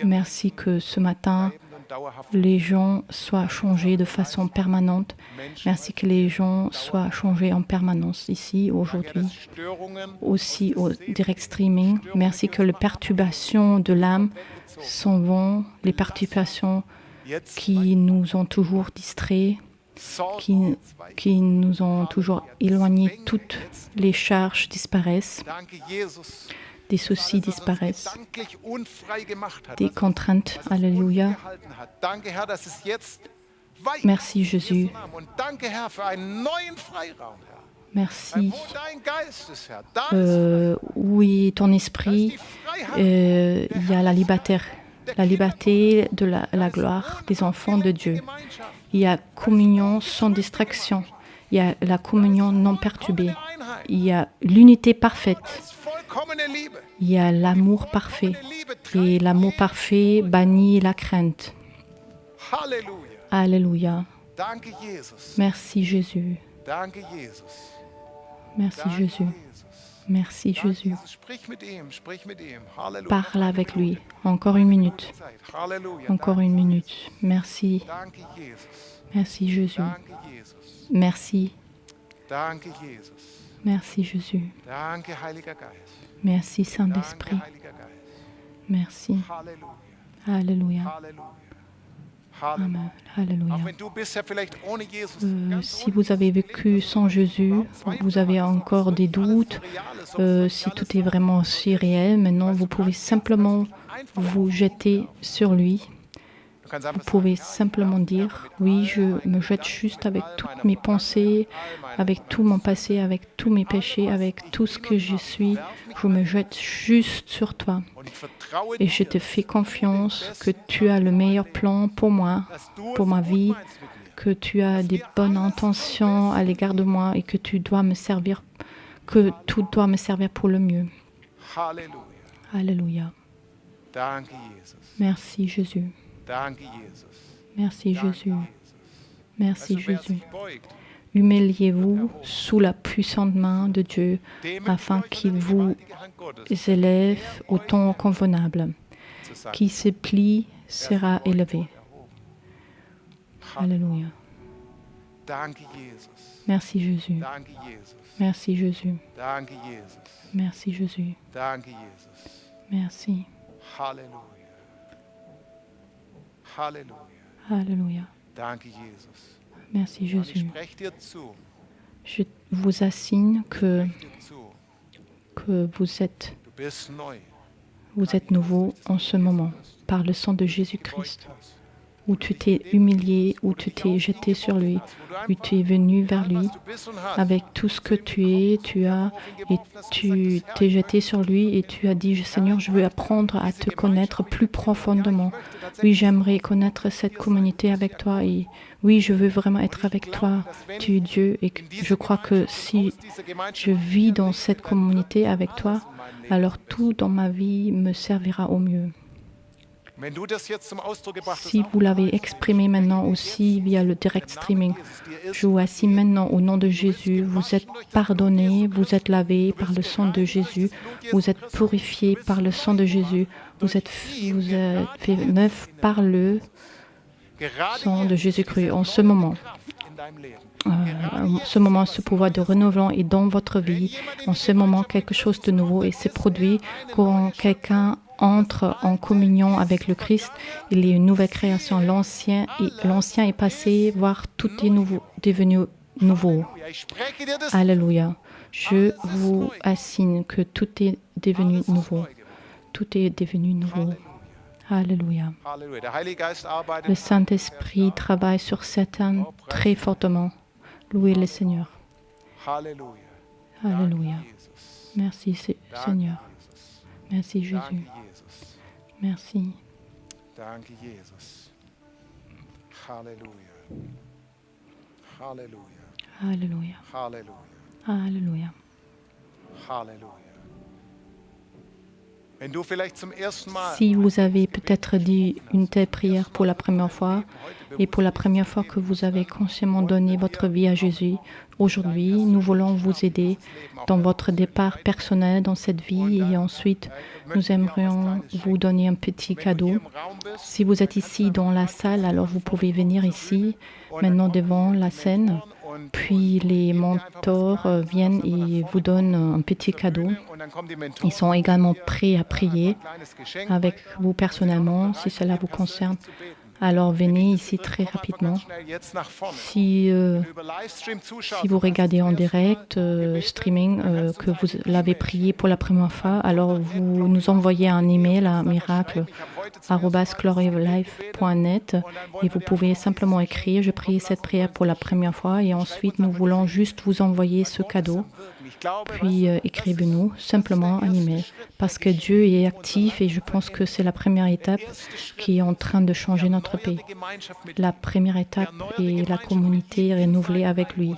Merci que ce matin, les gens soient changés de façon permanente. Merci que les gens soient changés en permanence ici, aujourd'hui, aussi au direct streaming. Merci que les perturbations de l'âme s'en vont, les perturbations qui nous ont toujours distraits, qui nous ont toujours éloignés, toutes les charges disparaissent. Des soucis disparaissent, des contraintes. Alléluia. Merci Jésus. Merci. Où est ton esprit, il y a la liberté de la gloire des enfants de Dieu. Il y a communion sans distraction. Il y a la communion non perturbée. Il y a l'unité parfaite. Il y a l'amour parfait. Et l'amour parfait bannit la crainte. Alléluia. Merci Jésus. Merci Jésus. Merci Jésus. Parle avec lui. Encore une minute. Encore une minute. Merci. Merci Jésus. Merci. Merci Jésus. Merci Saint-Esprit. Merci. Alléluia. Amen. Alléluia. Si vous avez vécu sans Jésus, vous avez encore des doutes, si tout est vraiment si réel, maintenant vous pouvez simplement vous jeter sur lui. Vous pouvez simplement dire, oui, je me jette juste avec toutes mes pensées, avec tout mon passé, avec tous mes péchés, avec tout ce que je suis. Je me jette juste sur toi. Et je te fais confiance que tu as le meilleur plan pour moi, pour ma vie, que tu as des bonnes intentions à l'égard de moi et que tu dois me servir, que tout doit me servir pour le mieux. Alléluia. Merci Jésus. Merci Jésus. Merci Jésus. Humiliez-vous sous la puissante main de Dieu afin qu'il vous élève au temps convenable. Qui se plie sera élevé. Alléluia. Merci Jésus. Merci Jésus. Merci Jésus. Merci. Alléluia. Merci Jésus. Je vous assigne que vous êtes nouveau en ce moment par le sang de Jésus-Christ. où tu t'es humilié, où tu t'es jeté sur lui, où tu es venu vers lui avec tout ce que tu es, tu as, et tu t'es jeté sur lui et tu as dit, Seigneur, je veux apprendre à te connaître plus profondément. Oui, j'aimerais connaître cette communauté avec toi et oui, je veux vraiment être avec toi. Tu es Dieu et je crois que si je vis dans cette communauté avec toi, alors tout dans ma vie me servira au mieux. Si vous l'avez exprimé maintenant aussi via le direct streaming, je vous assis maintenant au nom de Jésus. Vous êtes pardonnés, vous êtes lavés par le sang de Jésus, vous êtes purifiés par le sang de Jésus, vous êtes fait neuf par le sang de Jésus-Christ. En ce moment, ce pouvoir de renouvelant est dans votre vie. En ce moment, quelque chose de nouveau et s'est produit quand quelqu'un entre en communion avec le Christ. Il y a une nouvelle création. L'ancien est passé, voire tout est devenu nouveau. Alléluia. Je vous assigne que tout est devenu nouveau. Tout est devenu nouveau. Alléluia. Le Saint-Esprit travaille sur certains très fortement. Louez le Seigneur. Alléluia. Merci Seigneur. Merci Jésus. Merci. Alléluia. Alléluia. Si vous avez peut-être dit une telle prière pour la première fois et pour la première fois que vous avez consciemment donné votre vie à Jésus, aujourd'hui, nous voulons vous aider dans votre départ personnel dans cette vie et ensuite, nous aimerions vous donner un petit cadeau. Si vous êtes ici dans la salle, alors vous pouvez venir ici, maintenant devant la scène. Puis les mentors viennent et vous donnent un petit cadeau. Ils sont également prêts à prier avec vous personnellement, si cela vous concerne. Alors venez ici très rapidement. Si vous regardez en direct, streaming, que vous l'avez prié pour la première fois, alors vous nous envoyez un email à miracle@gloryoflife.net et vous pouvez simplement écrire « Je prie cette prière pour la première fois » et ensuite nous voulons juste vous envoyer ce cadeau. Puis écrivez-nous simplement un email parce que Dieu est actif et je pense que c'est la première étape qui est en train de changer notre pays. La première étape est la communauté renouvelée avec lui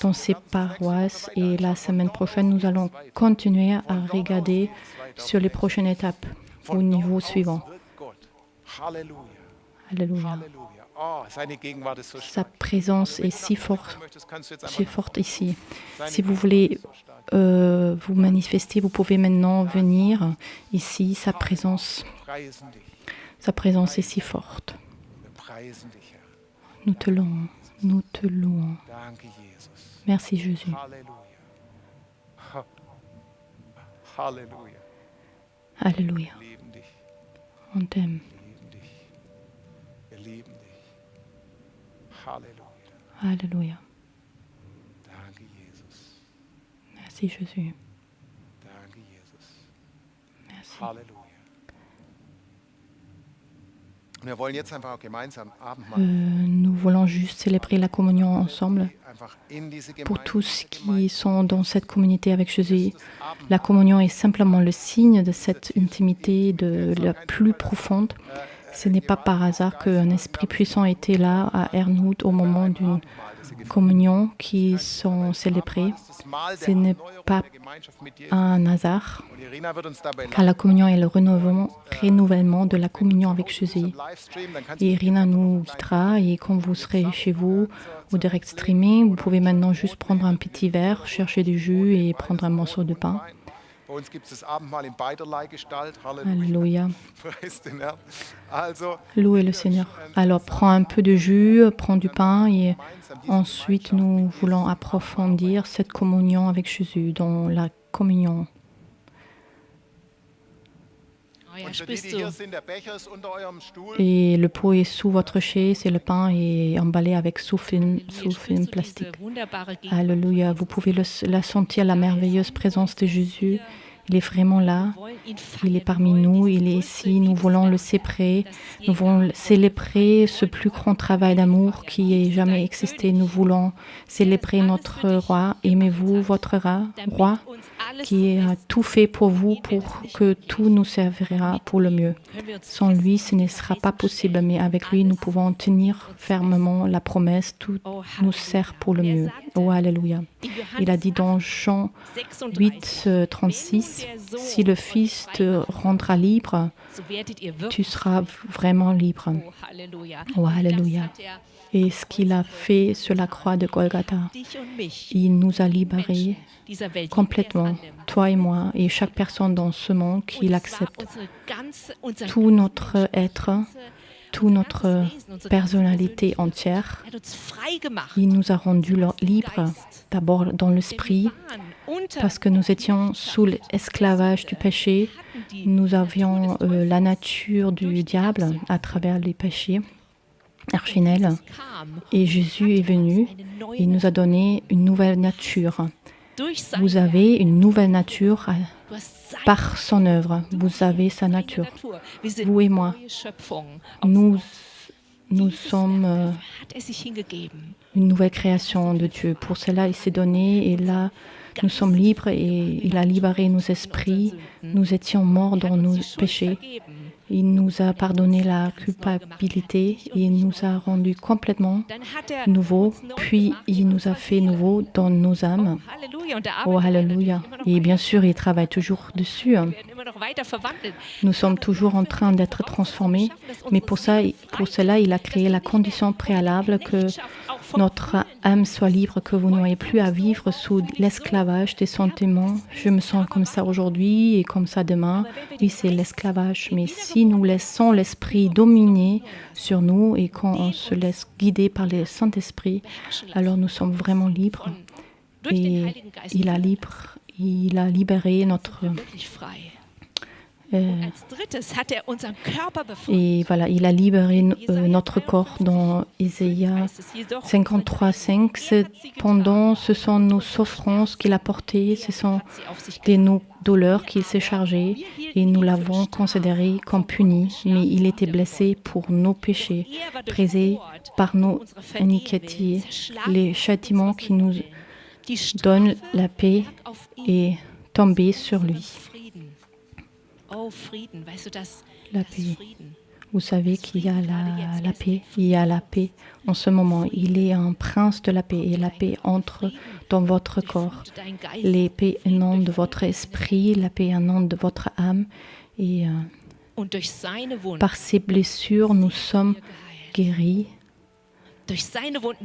dans ses paroisses et la semaine prochaine nous allons continuer à regarder sur les prochaines étapes au niveau suivant. Alléluia. Sa présence est si forte ici. Si vous voulez vous manifester, vous pouvez maintenant venir ici. Sa présence est si forte. Nous te louons. Nous te louons. Merci Jésus. Alléluia. On t'aime. Alléluia. Merci Jésus. Merci. Nous voulons juste célébrer la communion ensemble. Pour tous qui sont dans cette communauté avec Jésus, la communion est simplement le signe de cette intimité de la plus profonde. Ce n'est pas par hasard qu'un esprit puissant était là à Herrnhut au moment d'une communion qui sont célébrées. Ce n'est pas un hasard, car la communion est le renouvellement de la communion avec Jésus. Et Irina nous guidera, et quand vous serez chez vous, au direct streaming, vous pouvez maintenant juste prendre un petit verre, chercher du jus et prendre un morceau de pain. Alléluia. Louez le Seigneur. Alors, prends un peu de jus, prends du pain et ensuite nous voulons approfondir cette communion avec Jésus dans la communion. Et le pot est sous votre chaise et le pain est emballé avec sous-film plastique. Alléluia. Vous pouvez la sentir, la merveilleuse présence de Jésus. Il est vraiment là. Il est parmi nous. Il est ici. Nous voulons le célébrer. Nous voulons célébrer ce plus grand travail d'amour qui ait jamais existé. Nous voulons célébrer notre roi. Aimez-vous votre roi qui a tout fait pour vous, pour que tout nous servira pour le mieux. Sans lui, ce ne sera pas possible, mais avec lui, nous pouvons tenir fermement la promesse. Tout nous sert pour le mieux. Oh, Alléluia. Il a dit dans Jean 8, 36, « Si le Fils te rendra libre, tu seras vraiment libre. » Oh, Alléluia. Et ce qu'il a fait sur la croix de Golgotha, il nous a libérés complètement, toi et moi, et chaque personne dans ce monde qui l'accepte. Tout notre être, toute notre personnalité entière, il nous a rendus libres, d'abord dans l'esprit, parce que nous étions sous l'esclavage du péché. Nous avions la nature du diable à travers les péchés originels. Et Jésus est venu, il nous a donné une nouvelle nature. Vous avez une nouvelle nature par son œuvre. Vous avez sa nature. Vous et moi, nous sommes une nouvelle création de Dieu. Pour cela, il s'est donné et là, nous sommes libres et il a libéré nos esprits. Nous étions morts dans nos péchés. Il nous a pardonné la culpabilité et il nous a rendus complètement nouveaux. Puis, il nous a fait nouveaux dans nos âmes. Oh, Alléluia. Et bien sûr, il travaille toujours dessus. Nous sommes toujours en train d'être transformés. Mais pour cela, il a créé la condition préalable que notre âme soit libre, que vous n'ayez plus à vivre sous l'esclavage des sentiments. Je me sens comme ça aujourd'hui et comme ça demain. Oui, c'est l'esclavage. Mais si nous laissons l'Esprit dominer sur nous et quand on se laisse guider par le Saint-Esprit, alors nous sommes vraiment libres. Et il a libéré notre... Et voilà, il a libéré notre corps dans Ésaïe 53, 5. Cependant, ce sont nos souffrances qu'il a portées, ce sont nos douleurs qu'il s'est chargé, et nous l'avons considéré comme puni. Mais il était blessé pour nos péchés, brisé par nos iniquités. Les châtiments qui nous donnent la paix est tombé sur lui. La paix. Vous savez qu'il y a la paix. Il y a la paix en ce moment. Il est un prince de la paix et la paix entre dans votre corps. La paix inonde votre esprit, la paix inonde votre âme. Et par ses blessures, nous sommes guéris.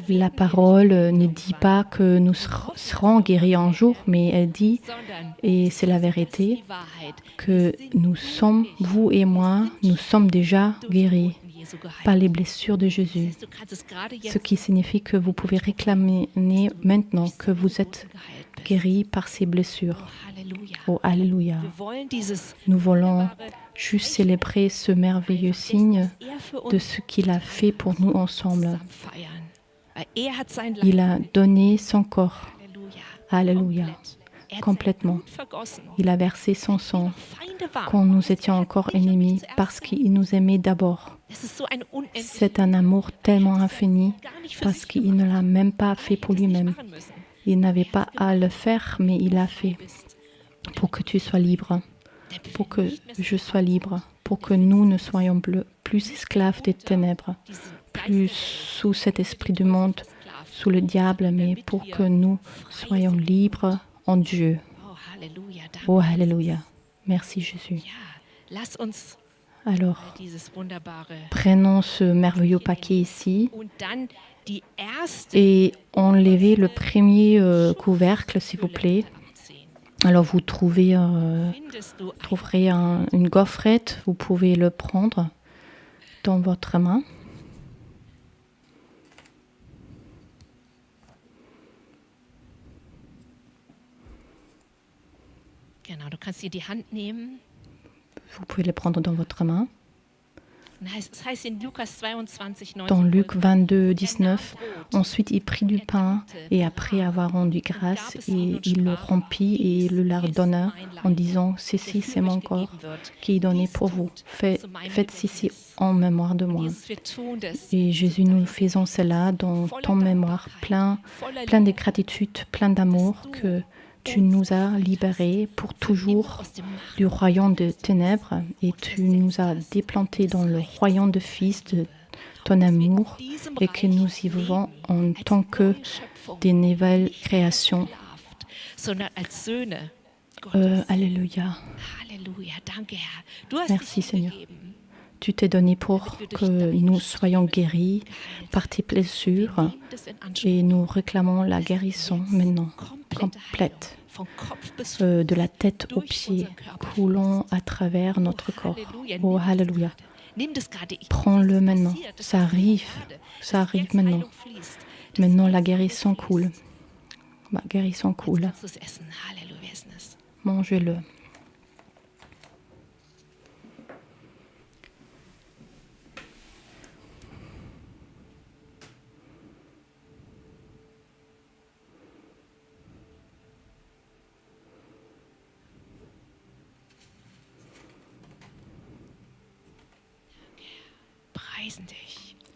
La parole ne dit pas que nous serons guéris un jour, mais elle dit, et c'est la vérité, que nous sommes, vous et moi, nous sommes déjà guéris par les blessures de Jésus. Ce qui signifie que vous pouvez réclamer maintenant que vous êtes guéris par ces blessures. Oh, Alléluia. Nous voulons juste célébrer ce merveilleux signe de ce qu'il a fait pour nous ensemble. Il a donné son corps. Alléluia. Complètement. Il a versé son sang quand nous étions encore ennemis parce qu'il nous aimait d'abord. C'est un amour tellement infini parce qu'il ne l'a même pas fait pour lui-même. Il n'avait pas à le faire, mais il l'a fait pour que tu sois libre, pour que je sois libre, pour que nous ne soyons plus esclaves des ténèbres, plus sous cet esprit du monde, sous le diable, mais pour que nous soyons libres en Dieu. Oh, Alléluia. Merci Jésus. Alors, prenons ce merveilleux paquet ici et enlevez le premier couvercle, s'il vous plaît. Alors, vous trouverez une gaufrette, vous pouvez le prendre dans votre main. Vous pouvez le prendre dans votre main. Dans Luc 22, 19, ensuite il prit du pain et après avoir rendu grâce, et il le rompit et le leur donna en disant: Ceci, c'est mon corps qui est donné pour vous. Faites ceci en mémoire de moi. Et Jésus, nous faisons cela dans ton mémoire, plein de gratitude, plein d'amour, que tu nous as libérés pour toujours du royaume de ténèbres et tu nous as déplantés dans le royaume de Fils de ton amour et que nous y vivons en tant que des nouvelles créations. Alléluia. Merci Seigneur. Tu t'es donné pour que nous soyons guéris par tes blessures et nous réclamons la guérison maintenant, complète, de la tête aux pieds, coulant à travers notre corps. Oh, Alléluia. Prends-le maintenant. Ça arrive maintenant. Maintenant, la guérison coule. La guérison coule. Mangez-le.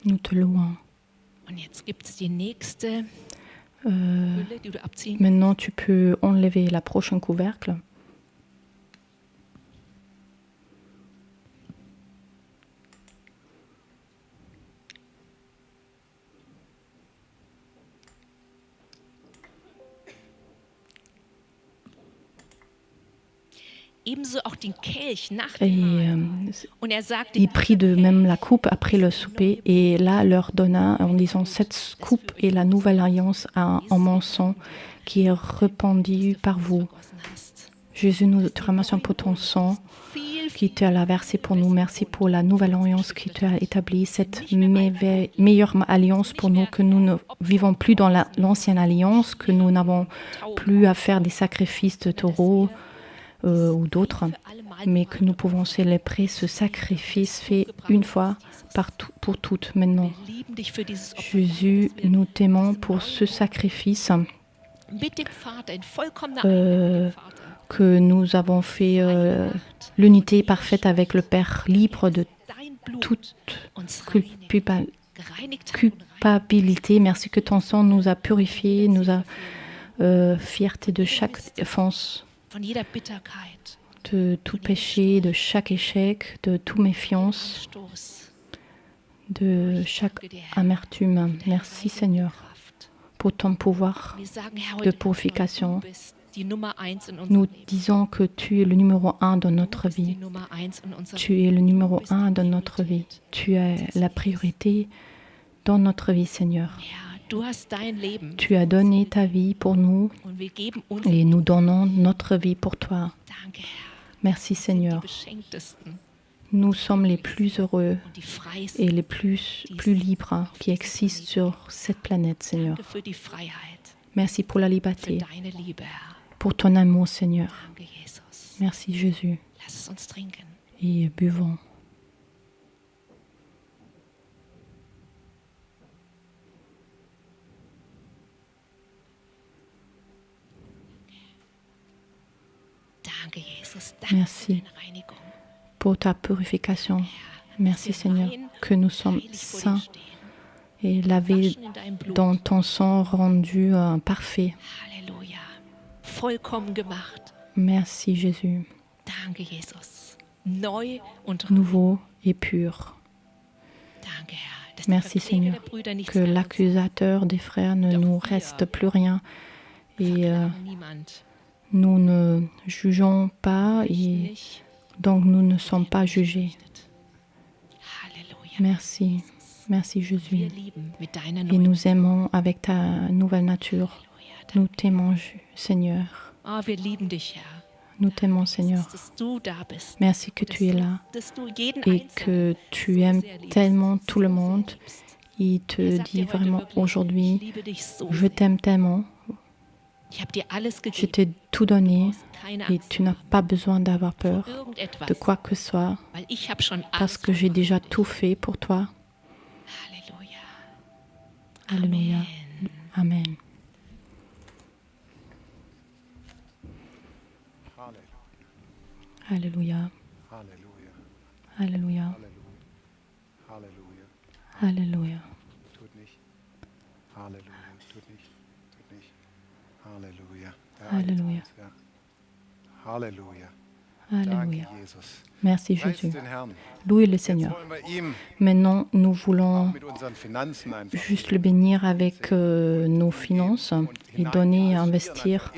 Nous te louons. Maintenant, tu peux enlever la prochaine couvercle. Et il prit de même la coupe après le souper et là leur donna en disant: cette coupe est la nouvelle alliance en mon sang qui est répandue par vous. Jésus, nous te remercions pour ton sang qui tu as versé pour nous. Merci pour la nouvelle alliance qui tu as établie, cette meilleure alliance pour nous, que nous ne vivons plus dans l'ancienne alliance, que nous n'avons plus à faire des sacrifices de taureaux ou d'autres, mais que nous pouvons célébrer ce sacrifice fait une fois pour toutes maintenant. Jésus, nous t'aimons pour ce sacrifice que nous avons fait l'unité parfaite avec le Père, libre de toute culpabilité. Merci que ton sang nous a purifiés, nous a fierté de chaque offense, de tout péché, de chaque échec, de toute méfiance, de chaque amertume. Merci Seigneur pour ton pouvoir de purification. Nous disons que tu es le numéro 1 dans notre vie. Tu es le numéro 1 dans notre vie. Tu es la priorité dans notre vie, Seigneur. Tu as donné ta vie pour nous et nous donnons notre vie pour toi. Merci Seigneur. Nous sommes les plus heureux et les plus libres qui existent sur cette planète, Seigneur. Merci pour la liberté, pour ton amour, Seigneur. Merci Jésus. Et buvons. Merci pour ta purification. Merci Seigneur que nous sommes saints et lavés dans ton sang rendu parfait. Merci Jésus. Nouveau et pur. Merci Seigneur que l'accusateur des frères ne nous reste plus rien et nous ne jugeons pas et donc nous ne sommes pas jugés. Merci. Merci Jésus. Et nous aimons avec ta nouvelle nature. Nous t'aimons Seigneur. Nous t'aimons Seigneur. Merci que tu es là et que tu aimes tellement tout le monde. Il te dit vraiment aujourd'hui, je t'aime tellement. Je t'ai tout donné et tu n'as pas besoin d'avoir peur de quoi que ce soit parce que j'ai déjà tout fait pour toi. Alléluia. Amen. Alléluia. Alléluia. Alléluia. Alléluia. Alléluia. Merci Jésus. Louez le Seigneur. Maintenant, nous voulons juste le bénir avec nos finances et donner et investir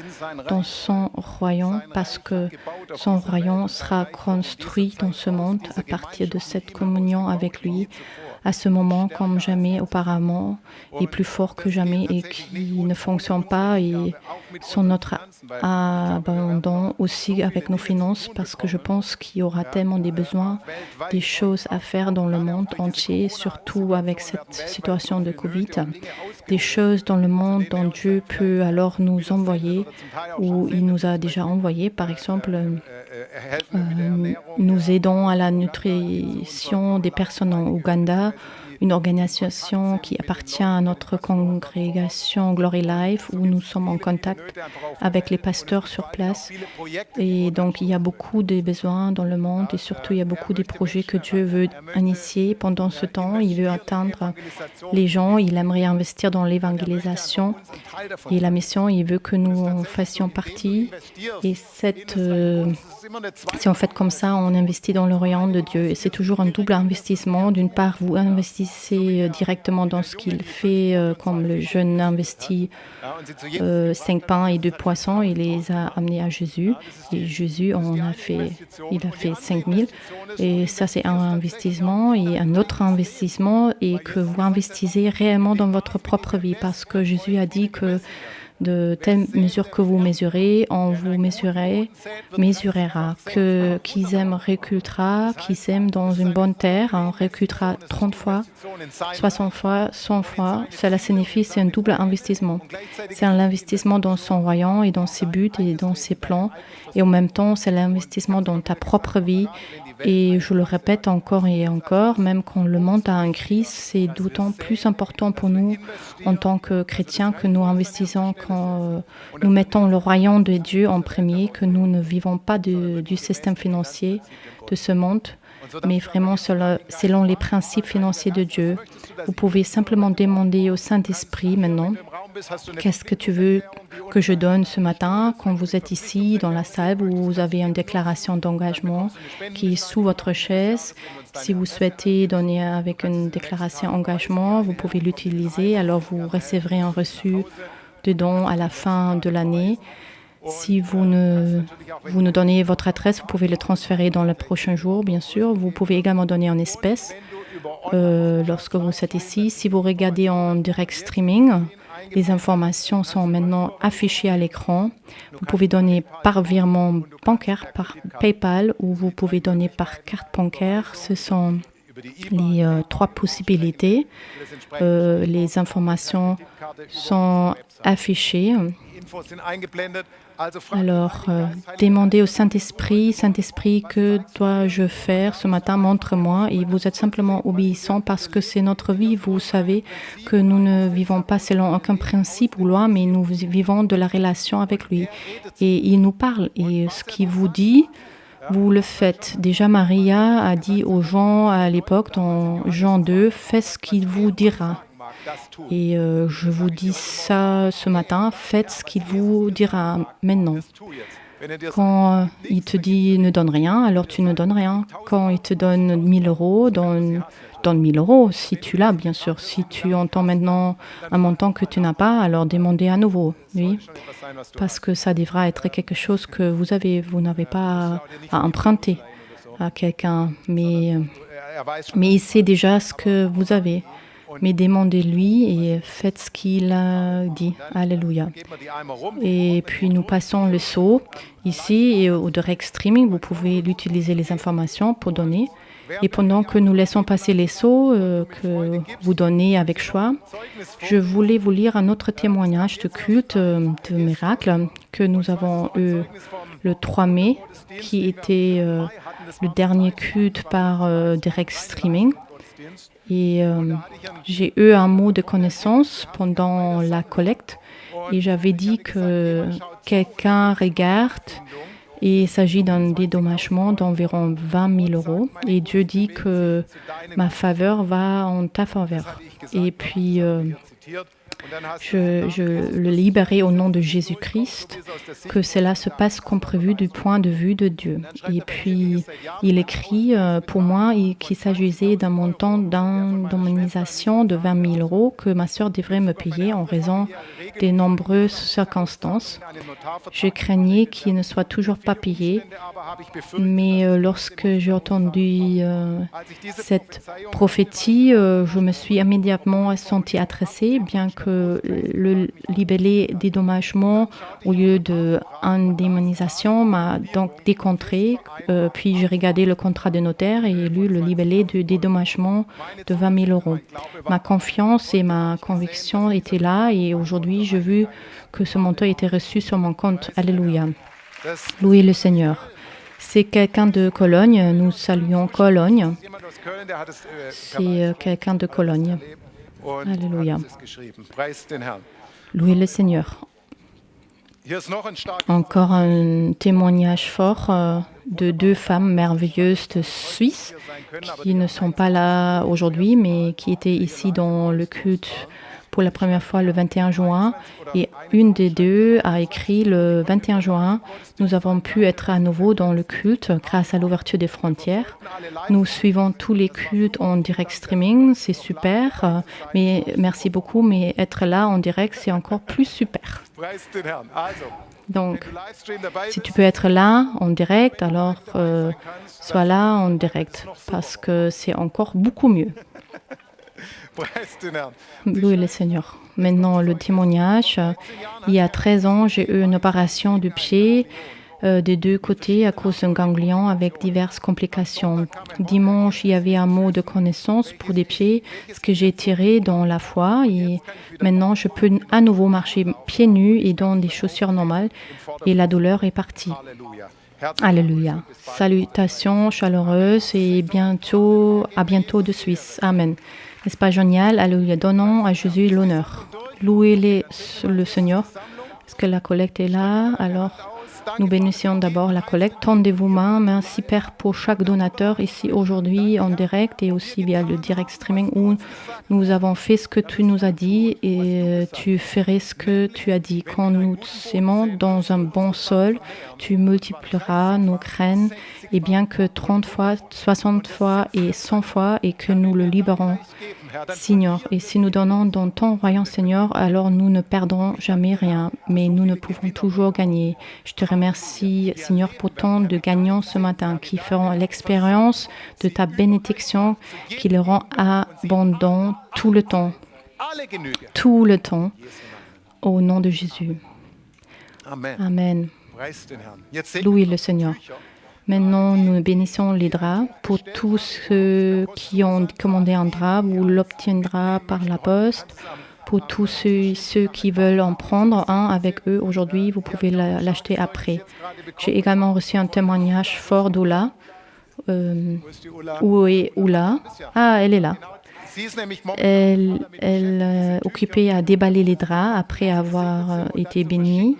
dans son royaume parce que son royaume sera construit dans ce monde à partir de cette communion avec lui à ce moment comme jamais auparavant et plus fort que jamais et qui ne fonctionne pas et sont notre abandon aussi avec nos finances parce que je pense qu'il y aura tellement des besoins, des choses à faire dans le monde entier, surtout avec cette situation de Covid, des choses dans le monde dont Dieu peut alors nous envoyer ou il nous a déjà envoyé. Par exemple, nous aidons à la nutrition des personnes en Ouganda, une organisation qui appartient à notre congrégation Glory Life où nous sommes en contact avec les pasteurs sur place. Et donc, il y a beaucoup de besoins dans le monde et surtout, il y a beaucoup de projets que Dieu veut initier pendant ce temps. Il veut atteindre les gens, il aimerait investir dans l'évangélisation et la mission, il veut que nous en fassions partie. Et si on fait comme ça, on investit dans le royaume de Dieu. Et c'est toujours un double investissement. D'une part, vous investissez directement dans ce qu'il fait, comme le jeune investit 5 pains et 2 poissons. Il les a amenés à Jésus. Et Jésus, il a fait 5000. Et ça, c'est un investissement. Et un autre investissement est que vous investissez réellement dans votre propre vie. Parce que Jésus a dit que de telle mesure que vous mesurez, on vous mesurera. Qui sème récoltera, qui sème dans une bonne terre, on récoltera 30 fois, 60 fois, 100 fois. Cela signifie c'est un double investissement. C'est un investissement dans son royaume et dans ses buts et dans ses plans. Et en même temps, c'est l'investissement dans ta propre vie. Et je le répète encore et encore, même quand le monde a une crise, c'est d'autant plus important pour nous en tant que chrétiens que nous investissons quand nous mettons le royaume de Dieu en premier, que nous ne vivons pas du système financier de ce monde, mais vraiment selon les principes financiers de Dieu. Vous pouvez simplement demander au Saint-Esprit maintenant, qu'est-ce que tu veux que je donne ce matin quand vous êtes ici dans la salle où vous avez une déclaration d'engagement qui est sous votre chaise. Si vous souhaitez donner avec une déclaration d'engagement, vous pouvez l'utiliser. Alors vous recevrez un reçu de don à la fin de l'année. Si vous nous donnez votre adresse, vous pouvez le transférer dans le prochain jour, bien sûr. Vous pouvez également donner en espèces lorsque vous êtes ici. Si vous regardez en direct streaming, les informations sont maintenant affichées à l'écran. Vous pouvez donner par virement bancaire, par PayPal, ou vous pouvez donner par carte bancaire. Ce sont les 3 possibilités. Les informations sont affichées. Alors, demandez au Saint-Esprit, Saint-Esprit, que dois-je faire ce matin? Montre-moi. Et vous êtes simplement obéissant parce que c'est notre vie. Vous savez que nous ne vivons pas selon aucun principe ou loi, mais nous vivons de la relation avec lui. Et il nous parle. Et ce qu'il vous dit, vous le faites. Déjà, Maria a dit aux gens à l'époque, dans Jean 2, faites ce qu'il vous dira. Et je vous dis ça ce matin, faites ce qu'il vous dira maintenant. Quand il te dit ne donne rien, alors tu ne donnes rien. Quand il te donne 1000 euros, donne 1000 euros, si tu l'as, bien sûr. Si tu entends maintenant un montant que tu n'as pas, alors demandez à nouveau, oui. Parce que ça devra être quelque chose que vous avez. Vous n'avez pas à emprunter à quelqu'un, mais il sait déjà ce que vous avez. Mais demandez-lui et faites ce qu'il a dit. Alléluia. Et puis nous passons le seau ici et au direct streaming. Vous pouvez utiliser les informations pour donner. Et pendant que nous laissons passer les seaux que vous donnez avec choix, je voulais vous lire un autre témoignage de culte, de miracle, que nous avons eu le 3 mai, qui était le dernier culte par direct streaming. Et j'ai eu un mot de connaissance pendant la collecte et j'avais dit que quelqu'un regarde et il s'agit d'un dédommagement d'environ 20 000 euros. Et Dieu dit que ma faveur va en ta faveur. Et puis, je le libérais au nom de Jésus-Christ, que cela se passe comme prévu du point de vue de Dieu. Et puis, il écrit pour moi qu'il s'agissait d'un montant d'indemnisation de 20 000 euros que ma sœur devrait me payer en raison des nombreuses circonstances. Je craignais qu'il ne soit toujours pas payé, mais lorsque j'ai entendu cette prophétie, je me suis immédiatement sentie adressée, bien que le libellé dédommagement au lieu d'indemnisation m'a donc décontré. Puis j'ai regardé le contrat de notaire et lu le libellé de dédommagement de 20 000 euros. Ma confiance et ma conviction étaient là et aujourd'hui j'ai vu que ce montant était reçu sur mon compte. Alléluia. Louez le Seigneur. C'est quelqu'un de Cologne. Nous saluons Cologne. C'est quelqu'un de Cologne. Alléluia. Louez le Seigneur. Encore un témoignage fort de 2 femmes merveilleuses de Suisse qui ne sont pas là aujourd'hui, mais qui étaient ici dans le culte pour la première fois le 21 juin. Et une des 2 a écrit le 21 juin, nous avons pu être à nouveau dans le culte grâce à l'ouverture des frontières. Nous suivons tous les cultes en direct streaming, c'est super, mais merci beaucoup, mais être là en direct, c'est encore plus super. Donc, si tu peux être là en direct, alors sois là en direct, parce que c'est encore beaucoup mieux. Louez le Seigneur. Maintenant, le témoignage. Il y a 13 ans, j'ai eu une opération du pied des 2 côtés à cause d'un ganglion avec diverses complications. Dimanche, il y avait un mot de connaissance pour des pieds, ce que j'ai tiré dans la foi. Et maintenant, je peux à nouveau marcher pieds nus et dans des chaussures normales. Et la douleur est partie. Alléluia. Salutations chaleureuses et à bientôt de Suisse. Amen. N'est-ce pas génial? Alléluia. Donnons à Jésus l'honneur. Louez le Seigneur. Est-ce que la collecte est là? Alors, nous bénissons d'abord la collecte. Tendez vos mains. Merci Père pour chaque donateur ici aujourd'hui en direct et aussi via le direct streaming où nous avons fait ce que tu nous as dit et tu ferais ce que tu as dit. Quand nous s'aimons dans un bon sol, tu multiplieras nos graines et bien que 30 fois, 60 fois et 100 fois et que nous le libérons. Seigneur, et si nous donnons dans ton royaume, Seigneur, alors nous ne perdrons jamais rien, mais nous ne pouvons toujours gagner. Je te remercie, Seigneur, pour tant de gagnants ce matin qui feront l'expérience de ta bénédiction, qui le rend abondant tout le temps. Tout le temps, au nom de Jésus. Amen. Louez le Seigneur. Maintenant, nous bénissons les draps pour tous ceux qui ont commandé un drap ou l'obtiendra par la poste. Pour tous ceux qui veulent en prendre un avec eux aujourd'hui, vous pouvez l'acheter après. J'ai également reçu un témoignage fort d'Ola. Où est Ola? Ah, elle est là. Elle est occupée à déballer les draps après avoir été bénie.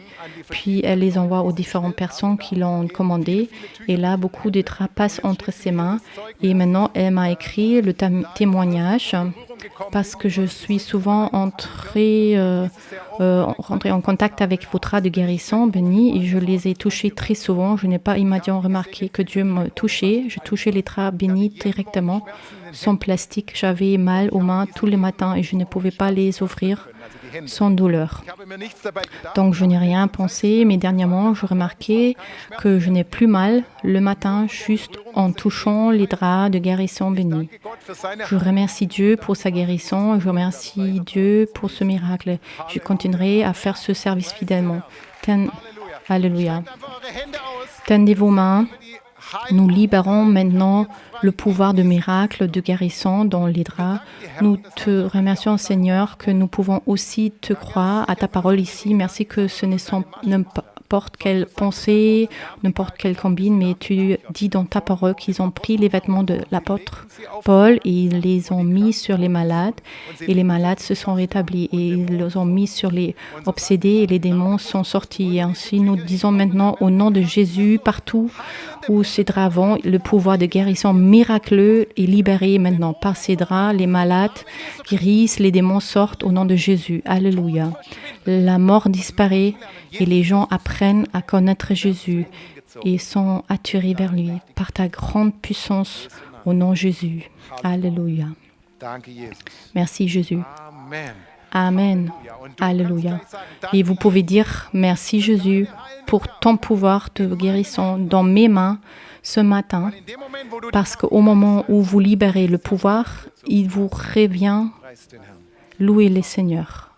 Puis elle les envoie aux différentes personnes qui l'ont commandé. Et là, beaucoup de draps passent entre ses mains. Et maintenant, elle m'a écrit le témoignage parce que je suis souvent rentrée en contact avec vos draps de guérison bénis et je les ai touchés très souvent. Je n'ai pas immédiatement remarqué que Dieu me touchait. Je touchais les draps bénis directement, sans plastique. J'avais mal aux mains tous les matins et je ne pouvais pas les ouvrir sans douleur. Donc je n'ai rien pensé, mais dernièrement, je remarquais que je n'ai plus mal le matin juste en touchant les draps de guérison bénis. Je remercie Dieu pour sa guérison, je remercie Dieu pour ce miracle. Je continuerai à faire ce service fidèlement. Alléluia. Tendez vos mains Nous libérons maintenant le pouvoir de miracle, de guérison dans les draps. Nous te remercions, Seigneur, que nous pouvons aussi te croire à ta parole ici. Merci que ce ne sont n'importe quelle pensée, n'importe quelle combine, mais tu dis dans ta parole qu'ils ont pris les vêtements de l'apôtre Paul et ils les ont mis sur les malades et les malades se sont rétablis et ils les ont mis sur les obsédés et les démons sont sortis. Et ainsi, nous disons maintenant au nom de Jésus, partout où ces draps vont, le pouvoir de guérison miraculeux est libéré maintenant. Par ces draps, les malades guérissent, les démons sortent au nom de Jésus. Alléluia. La mort disparaît et les gens apprennent à connaître Jésus et sont attirés vers lui par ta grande puissance au nom de Jésus. Alléluia. Merci Jésus. Amen. Alléluia. Et vous pouvez dire merci Jésus pour ton pouvoir de guérison dans mes mains ce matin, parce qu'au moment où vous libérez le pouvoir, il vous revient. Louez le Seigneur.